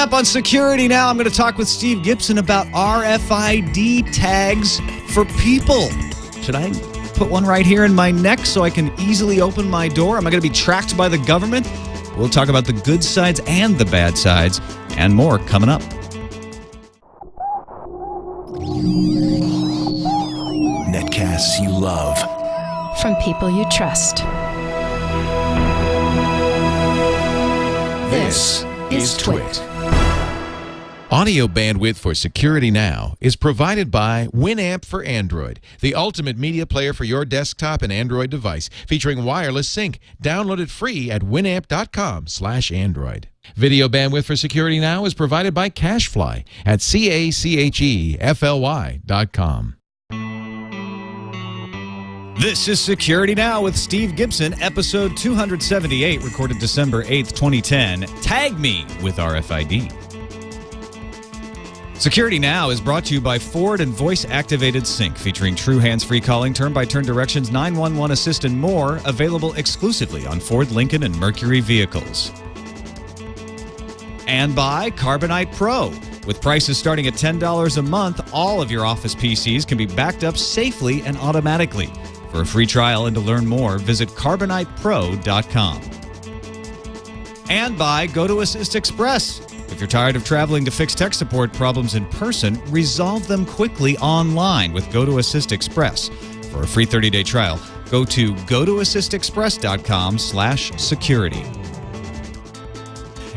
up on Security Now, I'm going to talk with Steve Gibson about RFID tags for people. Should I put one right here in my neck so I can easily open my door? Am I going to be tracked by the government? We'll talk about the good sides and the bad sides and more coming up. Netcasts you love. From people you trust. This is Twit. Audio bandwidth for Security Now is provided by Winamp for Android, the ultimate media player for your desktop and Android device, featuring wireless sync. Download it free at winamp.com/Android. Video bandwidth for Security Now is provided by CacheFly at CacheFly.com. This is Security Now with Steve Gibson, episode 278, recorded December 8th, 2010. Tag me with RFID. Security Now is brought to you by Ford and voice-activated sync, featuring true hands-free calling, turn-by-turn directions, 911 assist, and more, available exclusively on Ford, Lincoln, and Mercury vehicles. And by Carbonite Pro. With prices starting at $10 a month, all of your office PCs can be backed up safely and automatically. For a free trial and to learn more, visit carbonitepro.com. And by GoToAssist Express. If you're tired of traveling to fix tech support problems in person, resolve them quickly online with GoToAssist Express. For a free 30-day trial, go to gotoassistexpress.com/security.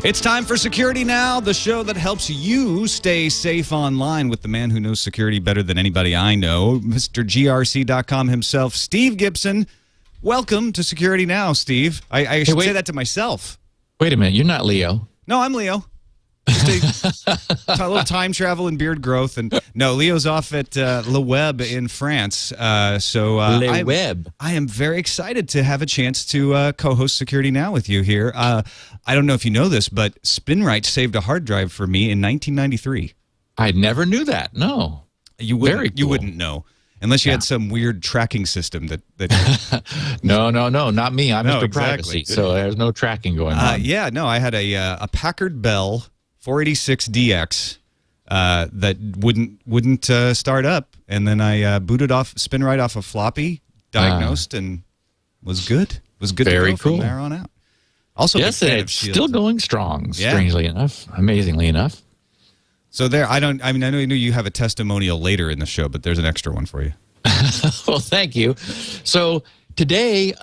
It's time for Security Now, the show that helps you stay safe online with the man who knows security better than anybody I know, Mr. GRC.com himself, Steve Gibson. Welcome to Security Now, Steve. I should say that to myself. Wait a minute, you're not Leo. No, I'm Leo. Just a little time travel and beard growth. And no, Leo's off at Le Web in France. I am very excited to have a chance to co-host Security Now with you here. I don't know if you know this, but Spinrite saved a hard drive for me in 1993. I never knew that. No. You wouldn't know. Unless you had some weird tracking system that No, not me. I'm Mr. Exactly. Privacy, so there's no tracking going on. I had a Packard Bell 486DX that wouldn't start up, and then I booted off Spinrite off a floppy, diagnosed, and was good. Was good Very to go cool. from there on out. Also, yes, it's still going strong. Strangely enough, amazingly enough. So I know you have a testimonial later in the show, but there's an extra one for you. Well, thank you. So today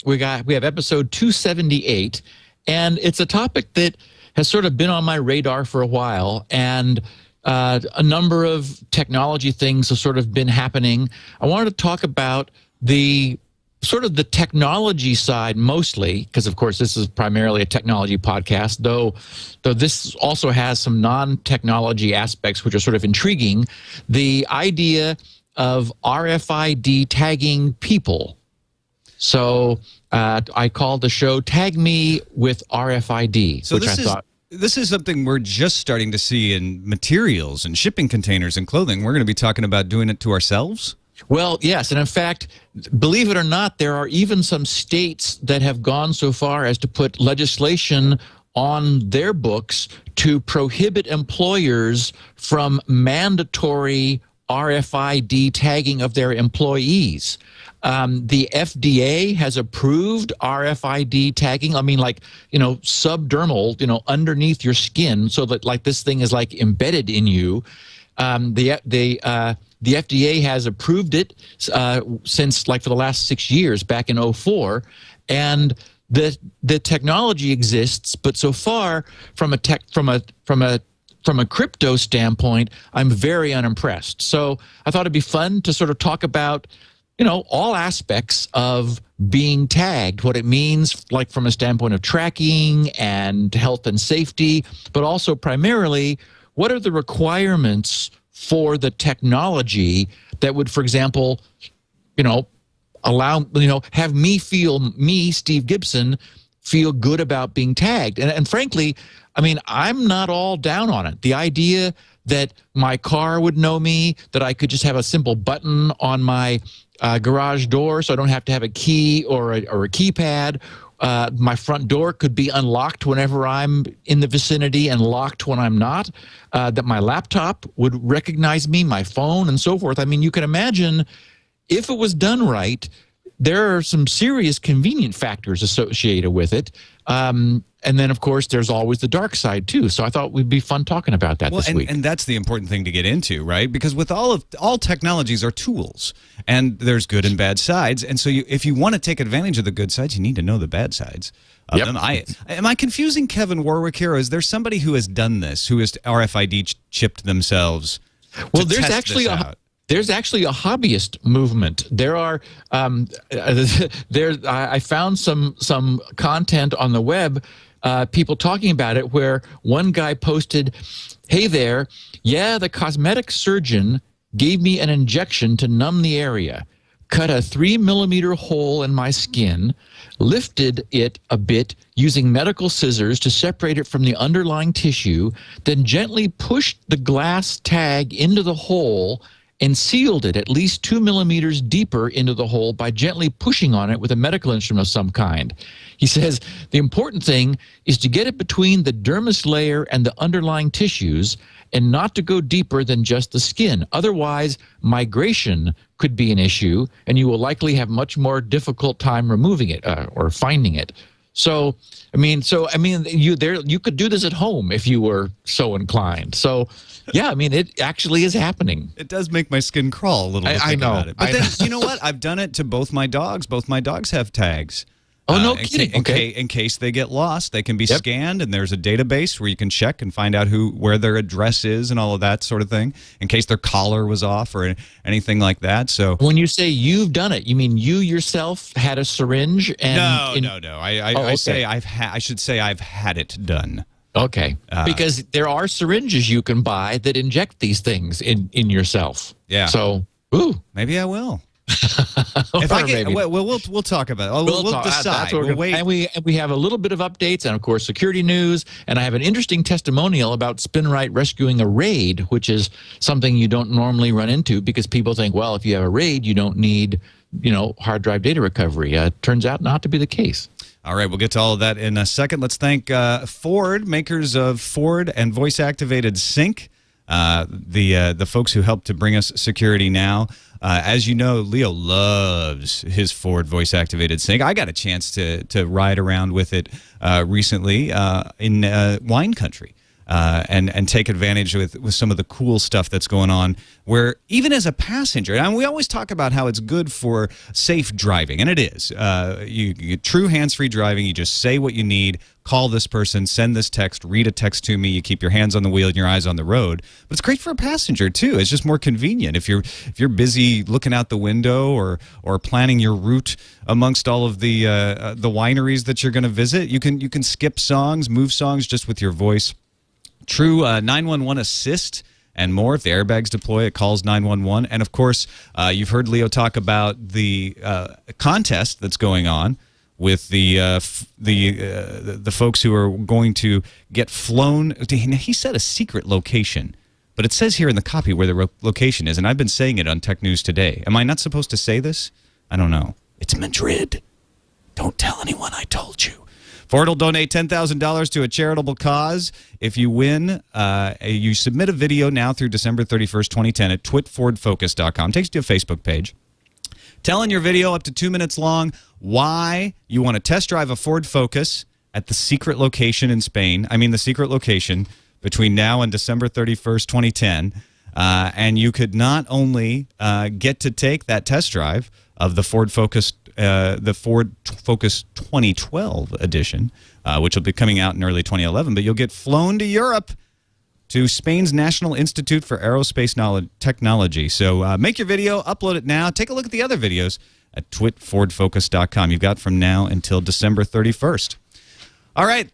we have episode 278, and it's a topic that has sort of been on my radar for a while, and a number of technology things have sort of been happening. I wanted to talk about the technology side mostly, because of course this is primarily a technology podcast, though this also has some non-technology aspects which are sort of intriguing. The idea of RFID tagging people. So I called the show Tag Me with RFID, so which I thought... This is something we're just starting to see in materials and shipping containers and clothing. We're going to be talking about doing it to ourselves? Well, yes, and in fact, believe it or not, there are even some states that have gone so far as to put legislation on their books to prohibit employers from mandatory RFID tagging of their employees. The FDA has approved RFID tagging. I mean, subdermal, underneath your skin, so that this thing is embedded in you. The FDA has approved it since for the last 6 years, back in 2004, and the technology exists. But so far, from a crypto standpoint, I'm very unimpressed. So I thought it'd be fun to sort of talk about all aspects of being tagged, what it means from a standpoint of tracking and health and safety, but also primarily what are the requirements for the technology that would, for example, allow, have me, Steve Gibson, feel good about being tagged. And frankly, I mean, I'm not all down on it. The idea that my car would know me, that I could just have a simple button on my garage door so I don't have to have a key or a keypad, My front door could be unlocked whenever I'm in the vicinity and locked when I'm not. That my laptop would recognize me, my phone, and so forth. I mean, you can imagine if it was done right, there are some serious convenient factors associated with it. And then, of course, there's always the dark side, too. So I thought we'd be fun talking about that this week. And that's the important thing to get into, right? Because with all technologies are tools, and there's good and bad sides. And so if you want to take advantage of the good sides, you need to know the bad sides of them. Am I confusing Kevin Warwick here, or is there somebody who has done this, who has RFID chipped themselves? Well, there's actually a hobbyist movement. There are I found some content on the web, people talking about it, where one guy posted, "Hey there, yeah, the cosmetic surgeon gave me an injection to numb the area, cut a 3-millimeter hole in my skin, lifted it a bit using medical scissors to separate it from the underlying tissue, then gently pushed the glass tag into the hole and sealed it at least 2 millimeters deeper into the hole by gently pushing on it with a medical instrument of some kind." He says, "The important thing is to get it between the dermis layer and the underlying tissues and not to go deeper than just the skin. Otherwise, migration could be an issue, and you will likely have much more difficult time removing it or finding it." So, I mean, you could do this at home if you were so inclined. So, yeah, I mean, it actually is happening. It does make my skin crawl a little bit. I know. About it. But then, you know what? I've done it to both my dogs. Both my dogs have tags. Oh, no kidding. In case they get lost, they can be scanned, and there's a database where you can check and find out where their address is and all of that sort of thing, in case their collar was off or anything like that. So when you say you've done it, you mean you yourself had a syringe? And No. I should say I've had it done. Okay, because there are syringes you can buy that inject these things in yourself. Yeah. So, maybe I will. If I get, we'll talk about it. We'll decide. We'll wait. And we have a little bit of updates and, of course, security news. And I have an interesting testimonial about Spinrite rescuing a RAID, which is something you don't normally run into because people think, well, if you have a RAID, you don't need, hard drive data recovery. Turns out not to be the case. All right, we'll get to all of that in a second. Let's thank Ford, makers of Ford and voice-activated sync, the folks who helped to bring us Security Now. As you know, Leo loves his Ford voice-activated sync. I got a chance to ride around with it recently in wine country. And take advantage with some of the cool stuff that's going on, where even as a passenger, and we always talk about how it's good for safe driving, and it is. You get true hands-free driving. You just say what you need, call this person, send this text, read a text to me. You keep your hands on the wheel and your eyes on the road. But it's great for a passenger too. It's just more convenient if you're busy looking out the window or planning your route amongst all of the wineries that you're going to visit. You can skip songs, move songs just with your voice. True 911 assist and more. If the airbags deploy, it calls 911. And, of course, you've heard Leo talk about the contest that's going on with the folks who are going to get flown. He said a secret location, but it says here in the copy where the location is, and I've been saying it on Tech News Today. Am I not supposed to say this? I don't know. It's Madrid. Don't tell anyone I told you. Ford will donate $10,000 to a charitable cause. If you win, you submit a video now through December 31st, 2010 at twitfordfocus.com. Takes you to a Facebook page. Tell in your video up to 2 minutes long why you want to test drive a Ford Focus at the secret location in Spain. I mean the secret location between now and December 31st, 2010. And you could not only get to take that test drive of the Ford Focus 2012 edition, which will be coming out in early 2011, but you'll get flown to Europe to Spain's National Institute for Aerospace Technology. So make your video, upload it now. Take a look at the other videos at twitfordfocus.com. You've got from now until December 31st. All right,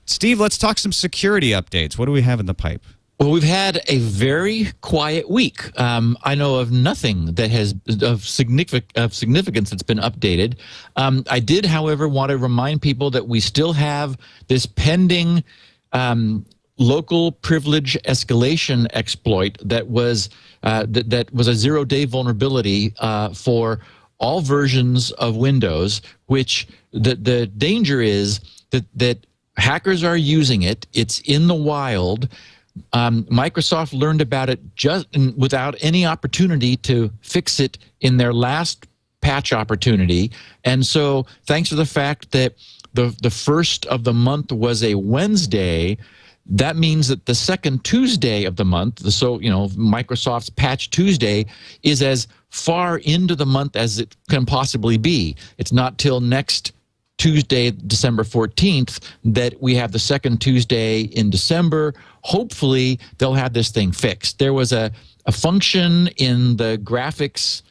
Steve, let's talk some security updates. What do we have in the pipe? Well, we've had a very quiet week. I know of nothing that has of significance that's been updated. I did, however, want to remind people that we still have this pending local privilege escalation exploit that was that was a zero-day vulnerability for all versions of Windows, which the danger is that hackers are using it. It's in the wild. Microsoft learned about it just without any opportunity to fix it in their last patch opportunity. And so thanks to the fact that the first of the month was a Wednesday, that means that the second Tuesday of the month, Microsoft's Patch Tuesday, is as far into the month as it can possibly be. It's not till next Tuesday, December 14th, that we have the second Tuesday in December. Hopefully, they'll have this thing fixed. There was a function in the graphics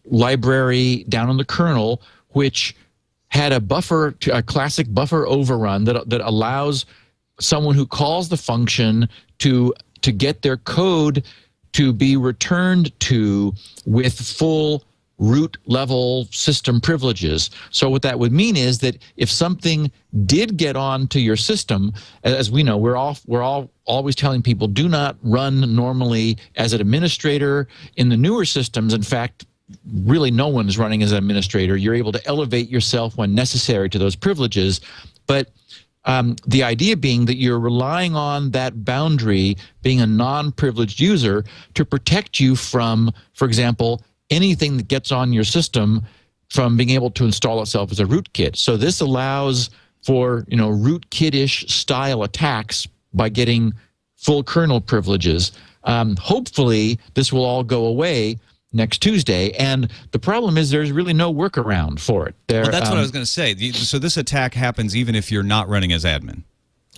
library down on the kernel which had a classic buffer overrun that allows someone who calls the function to get their code to be returned to with full root level system privileges. So what that would mean is that if something did get onto your system, as we know, we're all always telling people, do not run normally as an administrator in the newer systems. In fact, really no one is running as an administrator. You're able to elevate yourself when necessary to those privileges. But the idea being that you're relying on that boundary, being a non-privileged user, to protect you from, for example, anything that gets on your system from being able to install itself as a rootkit. So this allows for rootkit-ish style attacks by getting full kernel privileges. Hopefully, this will all go away next Tuesday, and the problem is there's really no workaround for it. Well, that's what I was going to say. So this attack happens even if you're not running as admin.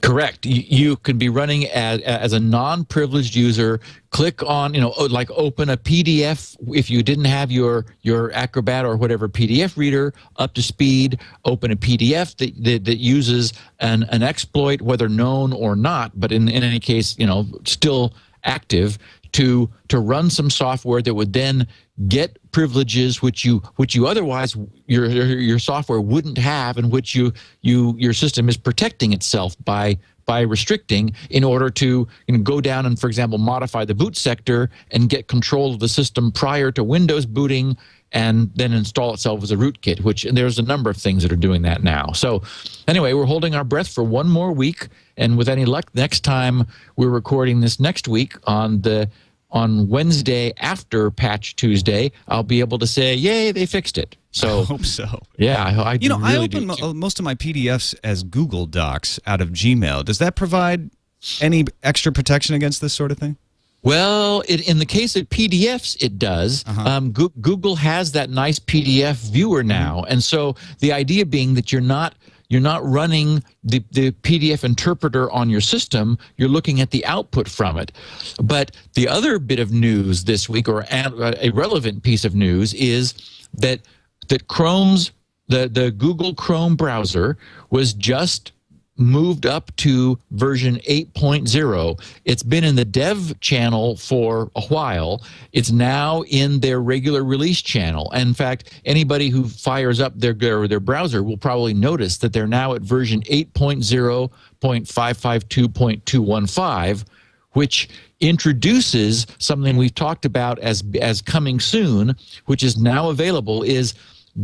Correct. You could be running as a non-privileged user. Click on, like open a PDF. If you didn't have your Acrobat or whatever PDF reader up to speed, open a PDF that uses an exploit, whether known or not, but in any case, still active, to run some software that would then get privileges which you otherwise your software wouldn't have, and which your system is protecting itself by restricting in order to go down and, for example, modify the boot sector and get control of the system prior to Windows booting, and then install itself as a rootkit, which there's a number of things that are doing that now. So anyway, we're holding our breath for one more week, and with any luck, next time we're recording this next week on Wednesday after Patch Tuesday, I'll be able to say, yay, they fixed it. So I hope so. Yeah, I I open most of my PDFs as Google Docs out of Gmail. Does that provide any extra protection against this sort of thing? Well, in the case of PDFs, it does. Google has that nice PDF viewer now, and so the idea being that you're not running the PDF interpreter on your system. You're looking at the output from it. But the other bit of news this week, or a relevant piece of news, is that Chrome's the Google Chrome browser was just moved up to version 8.0. It's been in the dev channel for a while. It's now in their regular release channel. And in fact, anybody who fires up their browser will probably notice that they're now at version 8.0.552.215, which introduces something we've talked about as coming soon, which is now available, is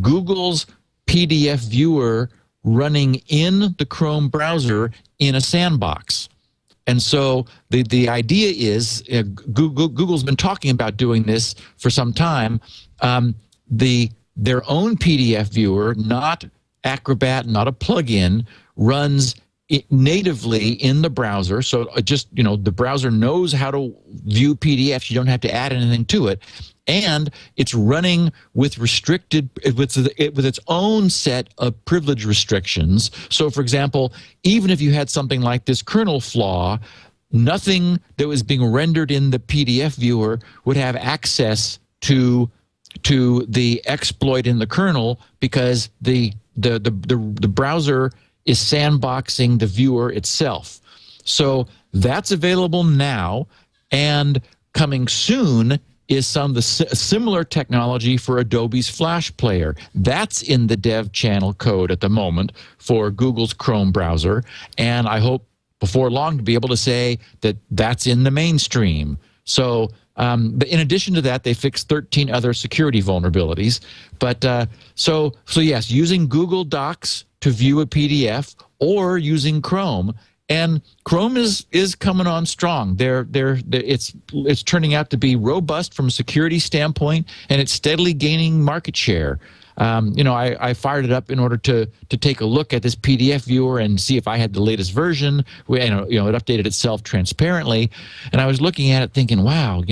Google's PDF viewer running in the Chrome browser in a sandbox. And so the idea is, Google's been talking about doing this for some time. Their own PDF viewer, not Acrobat, not a plugin, runs it natively in the browser. So the browser knows how to view PDFs. You don't have to add anything to it. And it's running with its own set of privilege restrictions. So, for example, even if you had something like this kernel flaw, nothing that was being rendered in the PDF viewer would have access to the exploit in the kernel, because the browser is sandboxing the viewer itself. So that's available now, and coming soon is some of the similar technology for Adobe's Flash Player. That's in the dev channel code at the moment for Google's Chrome browser, and I hope before long to be able to say that that's in the mainstream. So But in addition to that, they fixed 13 other security vulnerabilities. But so yes, using Google Docs to view a PDF or using Chrome. And Chrome is coming on strong. It's turning out to be robust from a security standpoint, and it's steadily gaining market share. I fired it up in order to take a look at this PDF viewer and see if I had the latest version. It updated itself transparently, and I was looking at it thinking, wow,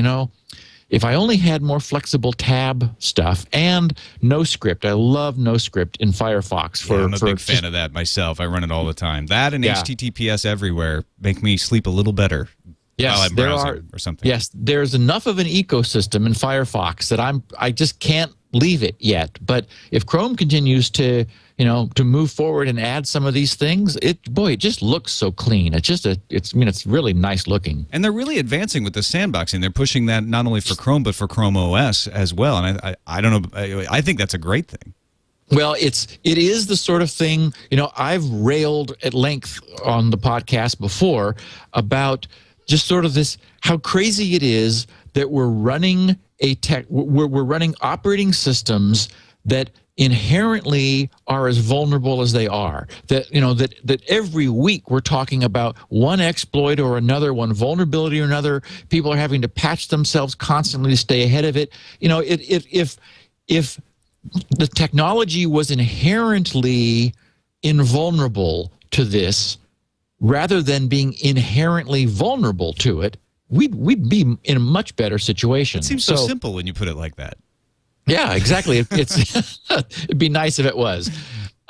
if I only had more flexible tab stuff and NoScript. I love NoScript in Firefox. I'm a big fan of that myself. I run it all the time. That and HTTPS everywhere make me sleep a little better. Yes, while I'm browsing or something. Yes, there's enough of an ecosystem in Firefox that I just can't leave it yet. But if Chrome continues to move forward and add some of these things, it just looks so clean. It's really nice looking. And they're really advancing with the sandboxing. They're pushing that not only for Chrome but for Chrome OS as well. And I don't know. I think that's a great thing. Well, it is the sort of thing. I've railed at length on the podcast before about just sort of this, how crazy it is that we're running we're running operating systems that inherently are as vulnerable as they are. That every week we're talking about one exploit or another, one vulnerability or another. People are having to patch themselves constantly to stay ahead of it. If the technology was inherently invulnerable to this, rather than being inherently vulnerable to it, we'd be in a much better situation. It seems so simple when you put it like that. Yeah, exactly. It'd be nice if it was.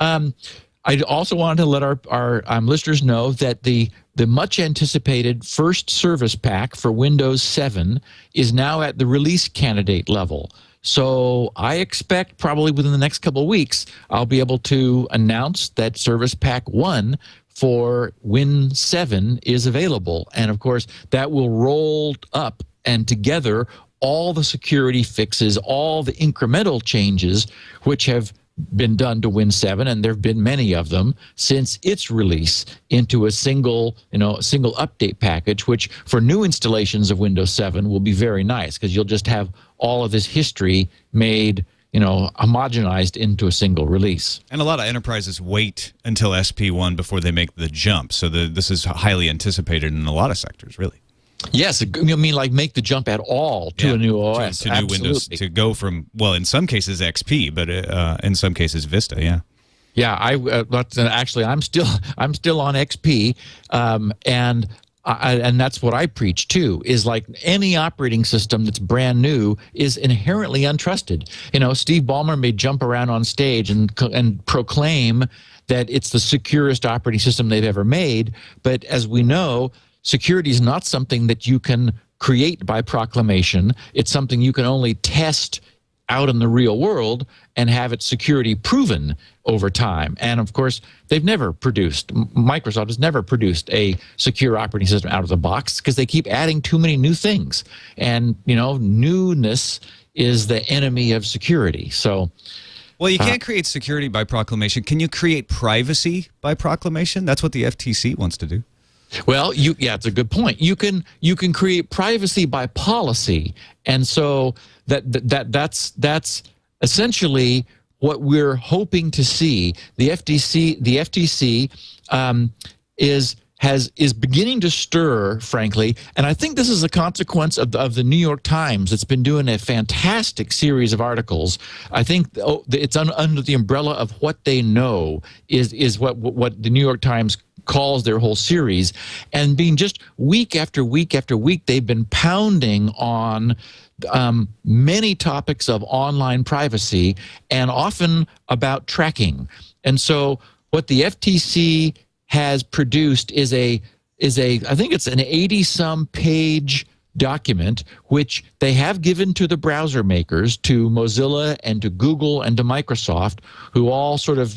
I also wanted to let our listeners know that the much anticipated first service pack for Windows 7 is now at the release candidate level. So I expect probably within the next couple of weeks, I'll be able to announce that Service Pack 1 for Win 7 is available. And of course, that will roll up and together all the security fixes, all the incremental changes which have been done to Win 7, and there have been many of them since its release, into a single update package, which for new installations of Windows 7 will be very nice, because you'll just have all of this history made homogenized into a single release. And a lot of enterprises wait until SP1 before they make the jump. So this is highly anticipated in a lot of sectors, really. Yes, I mean, like make the jump at all to a new OS. To new Windows, to go from, well, in some cases XP, but in some cases Vista, yeah. Yeah, actually, I'm still on XP, and that's what I preach too, is like any operating system that's brand new is inherently untrusted. Steve Ballmer may jump around on stage and proclaim that it's the securest operating system they've ever made, but as we know, security is not something that you can create by proclamation. It's something you can only test out in the real world and have its security proven over time. And of course, Microsoft has never produced a secure operating system out of the box because they keep adding too many new things. And, newness is the enemy of security. So, well, you can't create security by proclamation. Can you create privacy by proclamation? That's what the FTC wants to do. Well, it's a good point. You can create privacy by policy, and so that's essentially what we're hoping to see. The FTC is beginning to stir, frankly, and I think this is a consequence of the New York Times. It's been doing a fantastic series of articles. I think it's under the umbrella of what they know is what the New York Times calls their whole series, and being just week after week after week, they've been pounding on many topics of online privacy and often about tracking. And so what the FTC has produced is I think it's an 80-some page document which they have given to the browser makers, to Mozilla and to Google and to Microsoft, who all sort of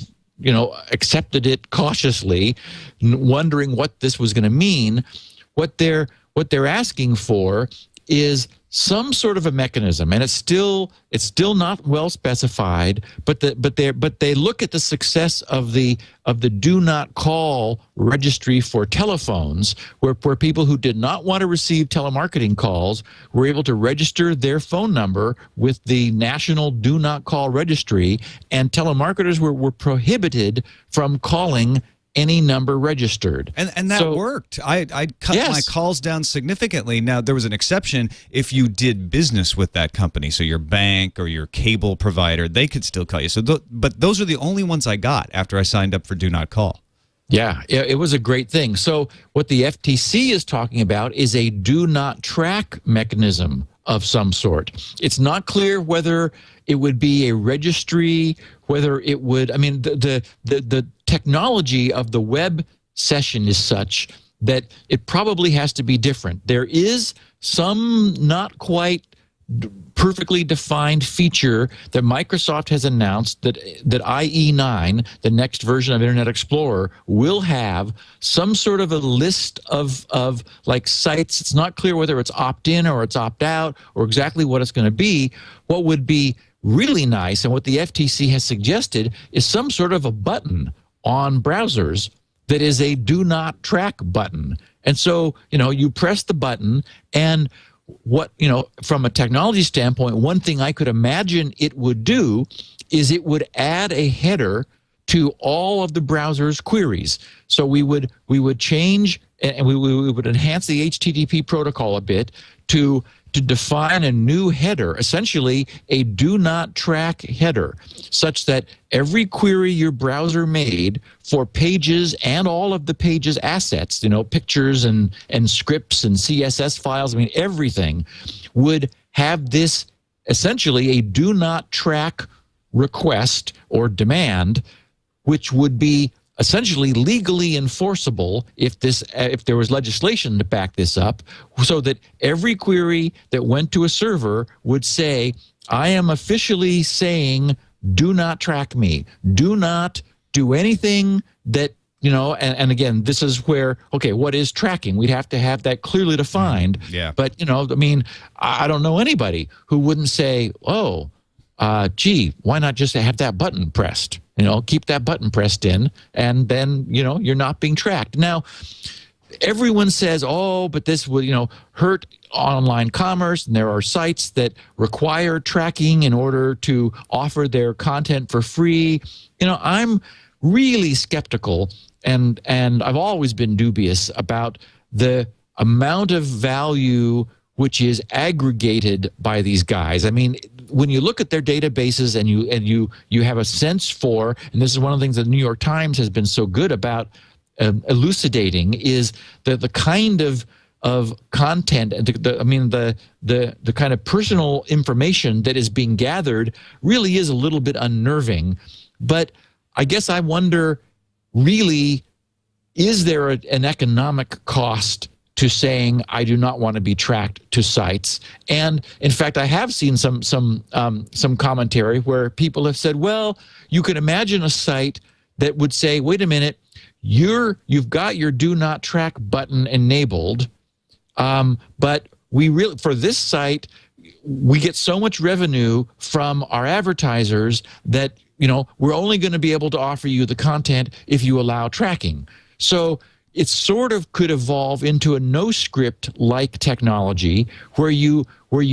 accepted it cautiously, wondering what this was going to mean. What they're asking for is some sort of a mechanism, and it's still not well specified, but they look at the success of the do not call registry for telephones, where people who did not want to receive telemarketing calls were able to register their phone number with the national do not call registry, and telemarketers were prohibited from calling any number registered. And that worked. I cut my calls down significantly. Now, there was an exception if you did business with that company. So your bank or your cable provider, they could still call you. So, but those are the only ones I got after I signed up for Do Not Call. Yeah, it was a great thing. So what the FTC is talking about is a do not track mechanism of some sort. It's not clear whether it would be a registry, whether it would, I mean, the technology of the web session is such that it probably has to be different. There is some not quite perfectly defined feature that Microsoft has announced that IE9, the next version of Internet Explorer, will have some sort of a list of like sites. It's not clear whether it's opt-in or it's opt-out or exactly what it's going to be. What would be really nice, and what the FTC has suggested, is some sort of a button on browsers that is a do not track button. And so, you press the button, and what, from a technology standpoint, one thing I could imagine it would do is it would add a header to all of the browser's queries. So we would change, and we would enhance the HTTP protocol a bit to define a new header, essentially a do not track header, such that every query your browser made for pages and all of the pages assets, pictures and scripts and CSS files, I mean, everything would have this essentially a do not track request or demand, which would be essentially legally enforceable if there was legislation to back this up, so that every query that went to a server would say, I am officially saying, do not track me. Do not do anything that, and again, this is where, okay, what is tracking? We'd have to have that clearly defined. Yeah. But, I mean, I don't know anybody who wouldn't say, gee, why not just have that button pressed? Keep that button pressed in, and then, you're not being tracked. Now, everyone says, but this would, hurt online commerce, and there are sites that require tracking in order to offer their content for free. I'm really skeptical, and I've always been dubious about the amount of value which is aggregated by these guys. I mean, when you look at their databases and you have a sense for, and this is one of the things that the New York Times has been so good about elucidating, is the kind of content, the kind of personal information that is being gathered really is a little bit unnerving. But I guess I wonder, really, is there an economic cost to saying I do not want to be tracked to sites? And in fact, I have seen some commentary where people have said, well, you could imagine a site that would say, wait a minute, you've got your do not track button enabled, but for this site, we get so much revenue from our advertisers that we're only going to be able to offer you the content if you allow tracking. So it sort of could evolve into a no-script-like technology where you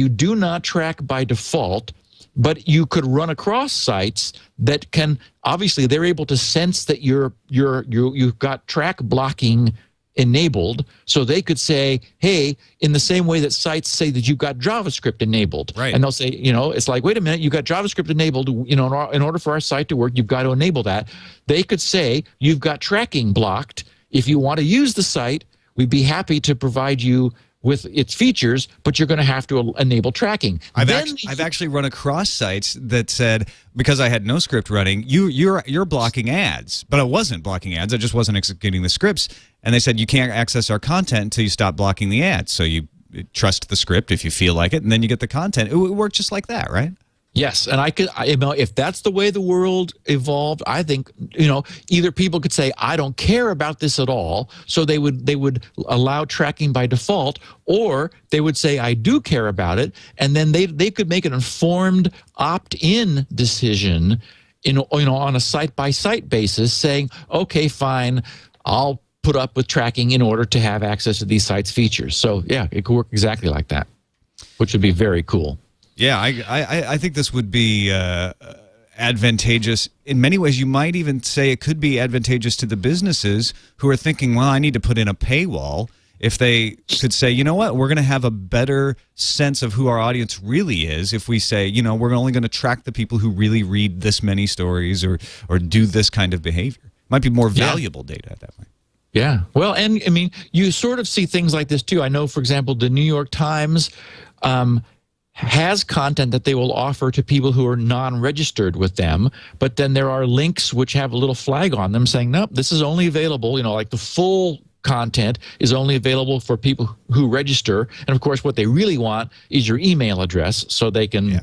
do not track by default, but you could run across sites that can, obviously, they're able to sense that you've got track blocking enabled, so they could say, hey, in the same way that sites say that you've got JavaScript enabled. Right. And they'll say, it's like, wait a minute, you've got JavaScript enabled, in order for our site to work, you've got to enable that. They could say, you've got tracking blocked. If you want to use the site, we'd be happy to provide you with its features, but you're going to have to enable tracking. I've actually run across sites that said, because I had no script running, you're blocking ads, but I wasn't blocking ads. I just wasn't executing the scripts, and they said you can't access our content until you stop blocking the ads. So you trust the script if you feel like it, and then you get the content. It worked just like that, right? Yes, and if that's the way the world evolved, I think, either people could say, I don't care about this at all, so they would allow tracking by default, or they would say, I do care about it, and then they could make an informed opt-in decision on a site-by-site basis, saying, okay, fine, I'll put up with tracking in order to have access to these sites' features. So yeah, it could work exactly like that, which would be very cool. Yeah, I think this would be advantageous. In many ways, you might even say it could be advantageous to the businesses who are thinking, well, I need to put in a paywall. If they could say, you know what, we're going to have a better sense of who our audience really is if we say, we're only going to track the people who really read this many stories or do this kind of behavior. Might be more valuable data at that point. Yeah. Well, and I mean, you sort of see things like this too. I know, for example, the New York Times has content that they will offer to people who are non-registered with them, but then there are links which have a little flag on them saying, nope, this is only available, like the full content is only available for people who register. And of course, what they really want is your email address so they can,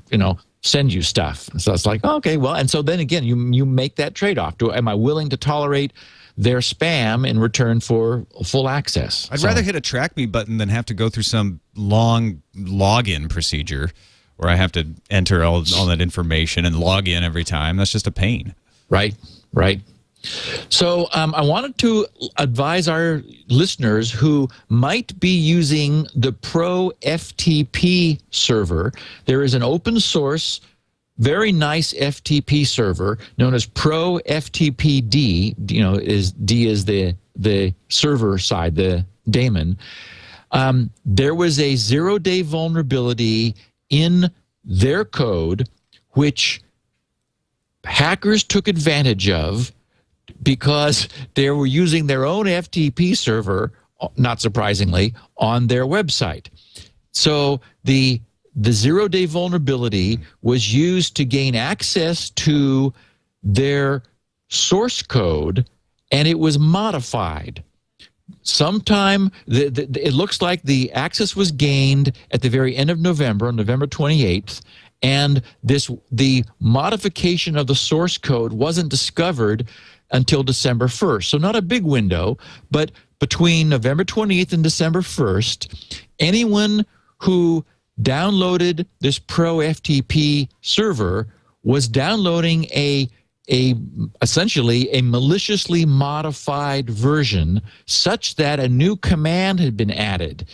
send you stuff. So it's like, okay, well, and so then again, you make that trade-off. Am I willing to tolerate their spam in return for full access? I'd rather hit a track me button than have to go through some long login procedure where I have to enter all that information and log in every time. That's just a pain. Right. So I wanted to advise our listeners who might be using the Pro FTP server. There is an open source, very nice FTP server known as Pro FTPD. D is the server side, the daemon. There was a 0-day vulnerability in their code which hackers took advantage of because they were using their own FTP server, not surprisingly, on their website. So the 0-day vulnerability was used to gain access to their source code, and it was modified. Sometime, it looks like the access was gained at the very end of November, on November 28th, and the modification of the source code wasn't discovered until December 1st. So not a big window, but between November 28th and December 1st, anyone who downloaded this Pro FTP server was downloading essentially a maliciously modified version such that a new command had been added.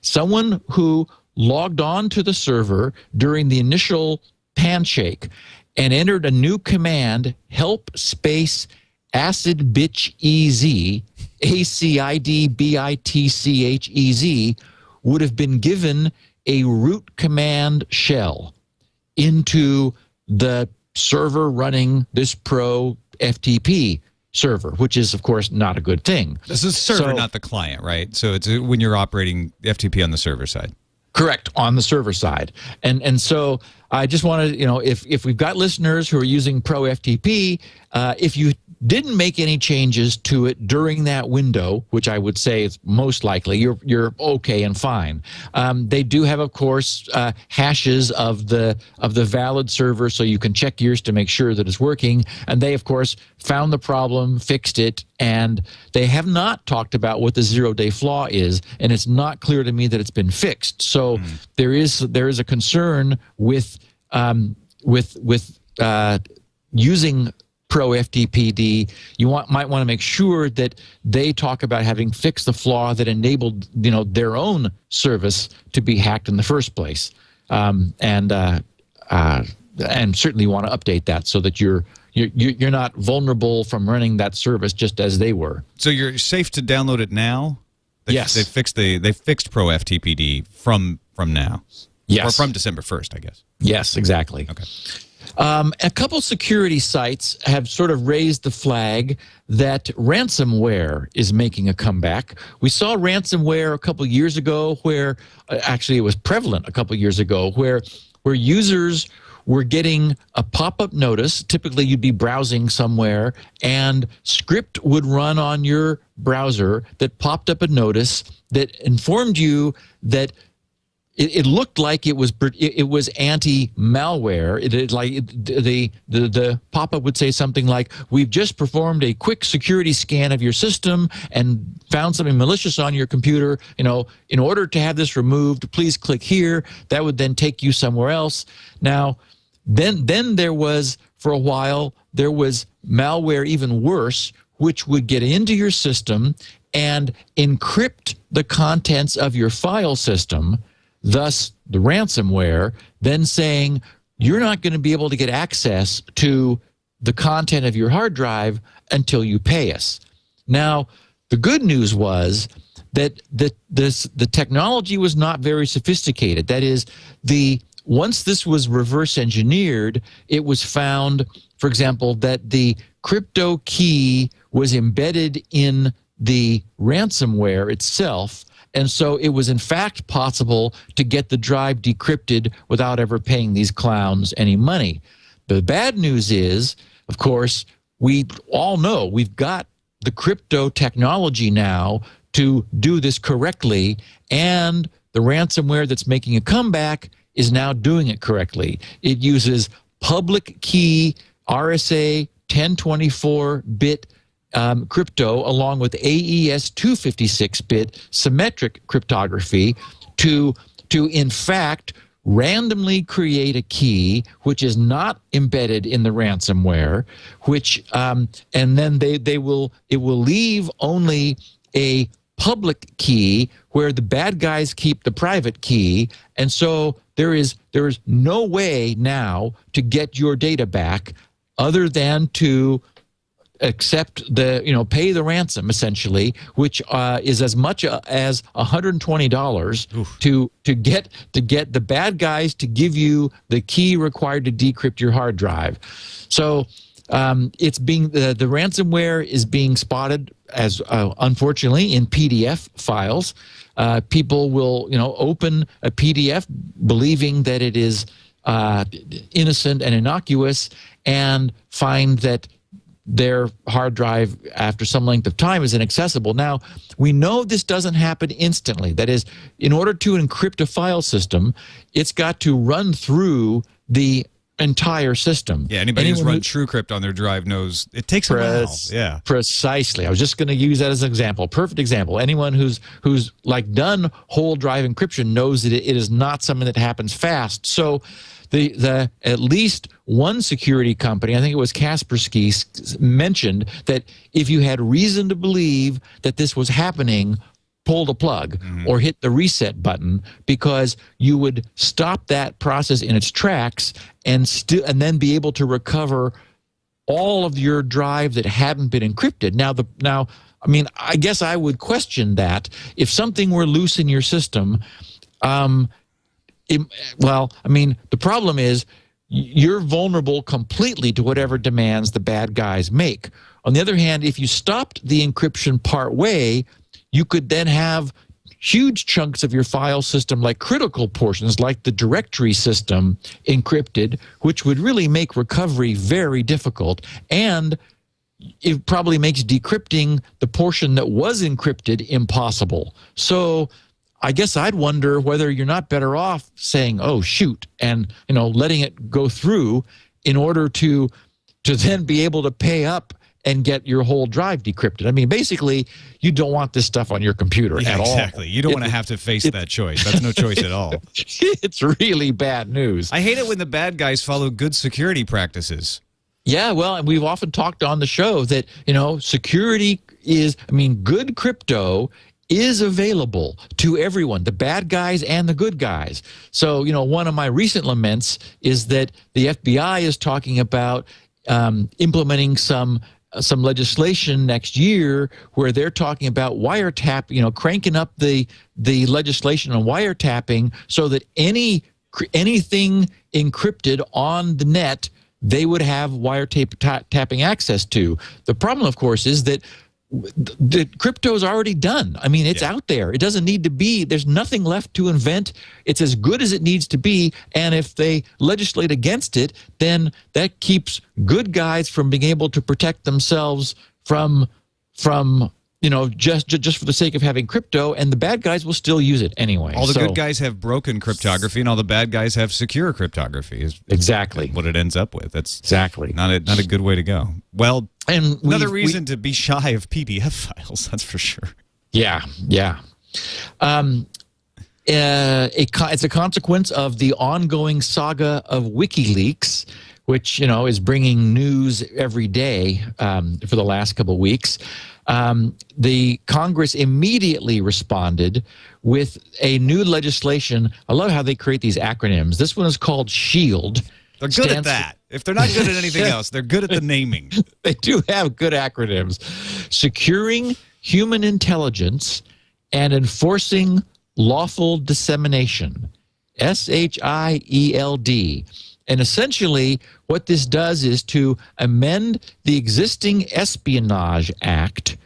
Someone who logged on to the server during the initial handshake and entered a new command, help space acid bitch EZ, ACIDBITCHEZ, would have been given a root command shell into the server running this Pro FTP server, which is, of course, not a good thing. This is server, not the client, right? So it's when you're operating FTP on the server side. Correct, on the server side. And so I just wanted, if we've got listeners who are using Pro FTP, if you didn't make any changes to it during that window, which I would say is most likely, you're okay and fine. They do have, of course, hashes of the valid server, so you can check yours to make sure that it's working. And they, of course, found the problem, fixed it, and they have not talked about what the 0-day flaw is, and it's not clear to me that it's been fixed. So there is a concern with using Pro FTPD. You might want to make sure that they talk about having fixed the flaw that enabled their own service to be hacked in the first place, and certainly want to update that so that you're not vulnerable from running that service just as they were. So you're safe to download it now? Yes, they fixed Pro FTPD from now. Yes, or from December 1st, I guess. Yes, exactly. Okay. A couple security sites have sort of raised the flag that ransomware is making a comeback. We saw ransomware a couple years ago where, actually it was prevalent a couple years ago, where users were getting a pop-up notice. Typically you'd be browsing somewhere and script would run on your browser that popped up a notice that informed you that it looked like it was anti-malware. The pop-up would say something like, "We've just performed a quick security scan of your system and found something malicious on your computer. In order to have this removed, please click here." That would then take you somewhere else. Now, then there was, for a while, there was malware even worse, which would get into your system and encrypt the contents of your file system, thus the ransomware, then saying you're not going to be able to get access to the content of your hard drive until you pay us. Now, the good news was that the technology was not very sophisticated. That is, once this was reverse engineered, it was found, for example, that the crypto key was embedded in the ransomware itself, and so it was in fact possible to get the drive decrypted without ever paying these clowns any money. The bad news is, of course, we all know we've got the crypto technology now to do this correctly, and the ransomware that's making a comeback is now doing it correctly. It uses public key RSA 1024-bit crypto along with AES 256-bit symmetric cryptography to in fact randomly create a key which is not embedded in the ransomware, which and then it will leave only a public key where the bad guys keep the private key, and so there is no way now to get your data back other than to accept pay the ransom, essentially, which is as much as $120 to get the bad guys to give you the key required to decrypt your hard drive. So it's being the ransomware is being spotted as unfortunately in PDF files. People will open a PDF believing that it is innocent and innocuous, and find that their hard drive after some length of time is inaccessible. Now, we know this doesn't happen instantly. That is, in order to encrypt a file system, it's got to run through the entire system. Yeah, anybody who's run TrueCrypt on their drive knows it takes a while. Yeah, precisely. I was just going to use that as an example. Perfect example. Anyone who's like done whole drive encryption knows that it is not something that happens fast. So the at least one security company, I think it was Kaspersky, mentioned that if you had reason to believe that this was happening, pull the plug or hit the reset button, because you would stop that process in its tracks and then be able to recover all of your drive that hadn't been encrypted. Now, I mean, I guess I would question that if something were loose in your system. The problem is you're vulnerable completely to whatever demands the bad guys make. On the other hand, if you stopped the encryption part way, you could then have huge chunks of your file system, like critical portions, like the directory system, encrypted, which would really make recovery very difficult. And it probably makes decrypting the portion that was encrypted impossible. So I guess I'd wonder whether you're not better off saying, "Oh, shoot," and letting it go through in order to then be able to pay up and get your whole drive decrypted. I mean, basically, you don't want this stuff on your computer at all. Exactly. You don't want to have to face that choice. That's no choice at all. It's really bad news. I hate it when the bad guys follow good security practices. Yeah, well, and we've often talked on the show that, security is, good crypto is available to everyone, the bad guys and the good guys. So, one of my recent laments is that the FBI is talking about implementing some legislation next year where they're talking about wiretap, cranking up the legislation on wiretapping so that anything encrypted on the net, they would have wiretapping access to. The problem, of course, is that the crypto is already done. I mean, it's out there. It doesn't need to be. There's nothing left to invent. It's as good as it needs to be. And if they legislate against it, then that keeps good guys from being able to protect themselves from just for the sake of having crypto, and the bad guys will still use it anyway. All the good guys have broken cryptography, and all the bad guys have secure cryptography. Is exactly what it ends up with. That's exactly not a good way to go. Well, and another reason to be shy of PDF files. That's for sure. Yeah. It's a consequence of the ongoing saga of WikiLeaks, which is bringing news every day for the last couple of weeks. The Congress immediately responded with a new legislation. I love how they create these acronyms. This one is called SHIELD. They're good at that. If they're not good at anything else, they're good at the naming. They do have good acronyms. Securing Human Intelligence and Enforcing Lawful Dissemination. SHIELD. And essentially, what this does is to amend the existing Espionage Act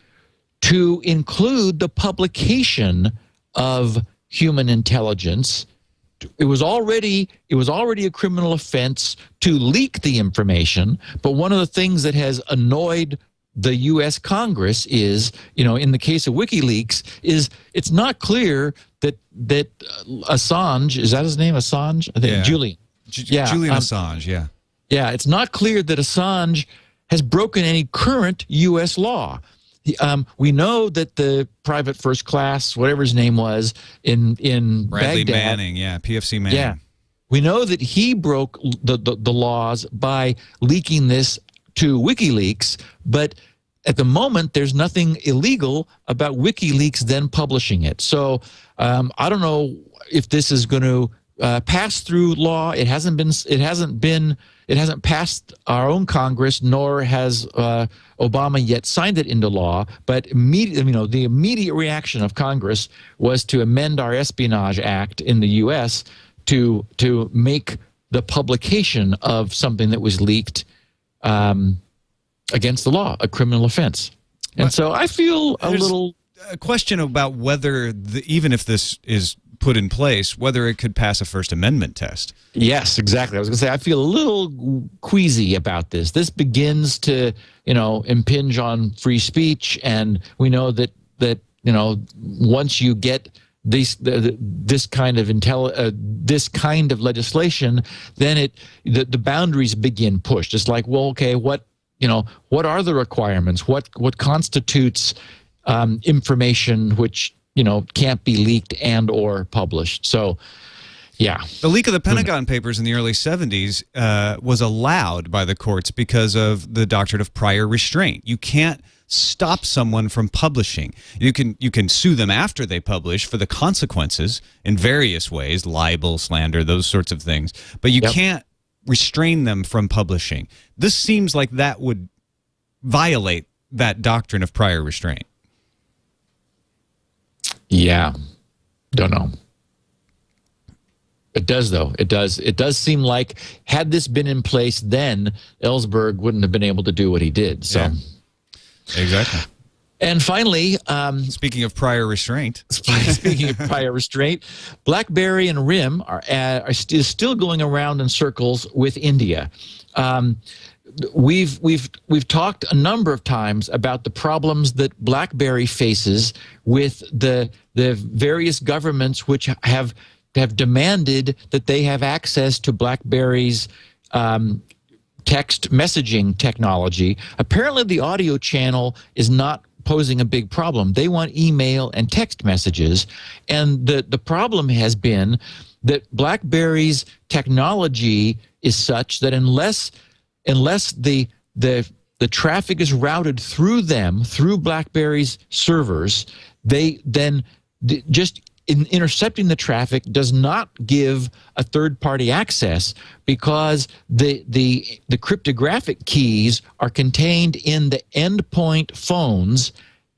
to include the publication of human intelligence. It was already a criminal offense to leak the information, but one of the things that has annoyed the U.S. Congress is, in the case of WikiLeaks, is it's not clear that Assange, is that his name, Assange? I think Julian. Julian Assange, yeah. Yeah, it's not clear that Assange has broken any current U.S. law. We know that the private first class, whatever his name was, in Bradley Baghdad. Manning, PFC Manning. Yeah, we know that he broke the laws by leaking this to WikiLeaks, but at the moment, there's nothing illegal about WikiLeaks then publishing it. So I don't know if this is going to pass through law. It hasn't passed our own Congress, nor has Obama yet signed it into law. But the immediate reaction of Congress was to amend our Espionage Act in the U.S. to make the publication of something that was leaked against the law a criminal offense. And so I feel a question about whether even if this is put in place, whether it could pass a First Amendment test. Yes, exactly. I was going to say, I feel a little queasy about this. This begins to, impinge on free speech, and we know that once you get this kind of legislation, then the boundaries begin pushed. It's like, well, okay, what are the requirements? What constitutes information which can't be leaked and or published? So, yeah. The leak of the Pentagon Papers in the early 70s was allowed by the courts because of the doctrine of prior restraint. You can't stop someone from publishing. You can sue them after they publish for the consequences in various ways, libel, slander, those sorts of things. But you can't restrain them from publishing. This seems like that would violate that doctrine of prior restraint. Yeah, don't know. It does, though. It does. It does seem like had this been in place, then Ellsberg wouldn't have been able to do what he did. So, exactly. And finally, speaking of prior restraint, BlackBerry and RIM are still going around in circles with India. We've talked a number of times about the problems that BlackBerry faces with the various governments which have demanded that they have access to BlackBerry's text messaging technology. Apparently, the audio channel is not posing a big problem. They want email and text messages, and the problem has been that BlackBerry's technology is such that unless the traffic is routed through BlackBerry's servers, they then just intercepting the traffic does not give a third-party access because the cryptographic keys are contained in the endpoint phones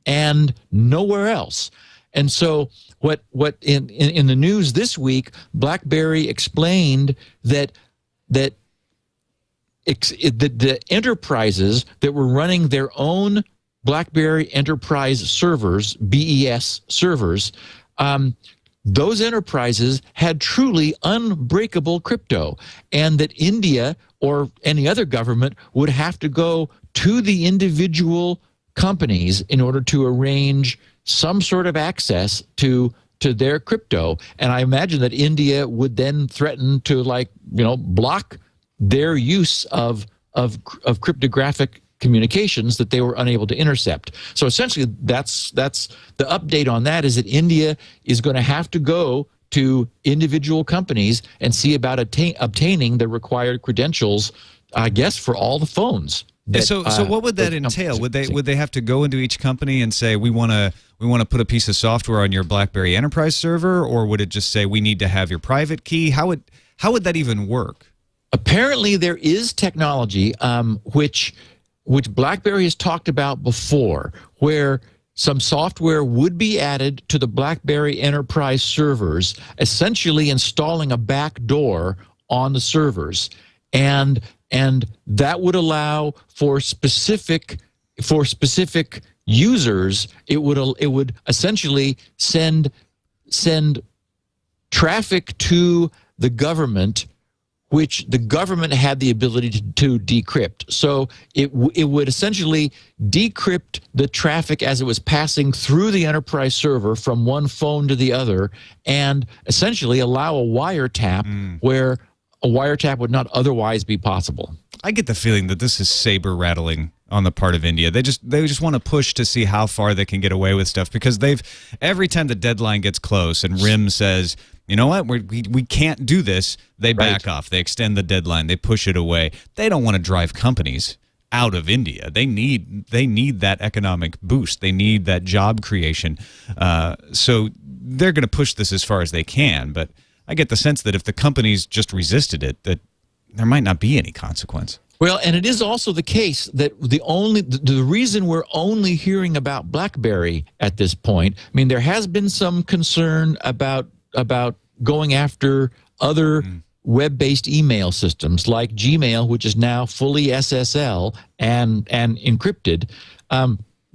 and nowhere else. And so what in the news this week, BlackBerry explained that the enterprises that were running their own BlackBerry Enterprise servers, BES servers, those enterprises had truly unbreakable crypto, and that India or any other government would have to go to the individual companies in order to arrange some sort of access to their crypto. And I imagine that India would then threaten to, like, block their use of cryptographic communications that they were unable to intercept. So essentially, that's the update on that, is that India is going to have to go to individual companies and see about obtaining the required credentials, I guess, for all the phones. So what would that entail? Would they have to go into each company and say, we want to put a piece of software on your BlackBerry Enterprise server, or would it just say, we need to have your private key? How would that even work? Apparently, there is technology which BlackBerry has talked about before, where some software would be added to the BlackBerry Enterprise servers, essentially installing a back door on the servers, and that would allow for specific users. It would essentially send traffic to the government, which the government had the ability to decrypt. So it would essentially decrypt the traffic as it was passing through the enterprise server from one phone to the other, and essentially allow a wiretap where a wiretap would not otherwise be possible. I get the feeling that this is saber rattling on the part of India. They just want to push to see how far they can get away with stuff, because every time the deadline gets close and RIM says, you know what, we can't do this, they back off. They extend the deadline. They push it away. They don't want to drive companies out of India. They need that economic boost. They need that job creation. So they're going to push this as far as they can. But I get the sense that if the companies just resisted it, that there might not be any consequence. Well, and it is also the case that the reason we're only hearing about BlackBerry at this point, I mean, there has been some concern about going after other web-based email systems like Gmail, which is now fully SSL and encrypted.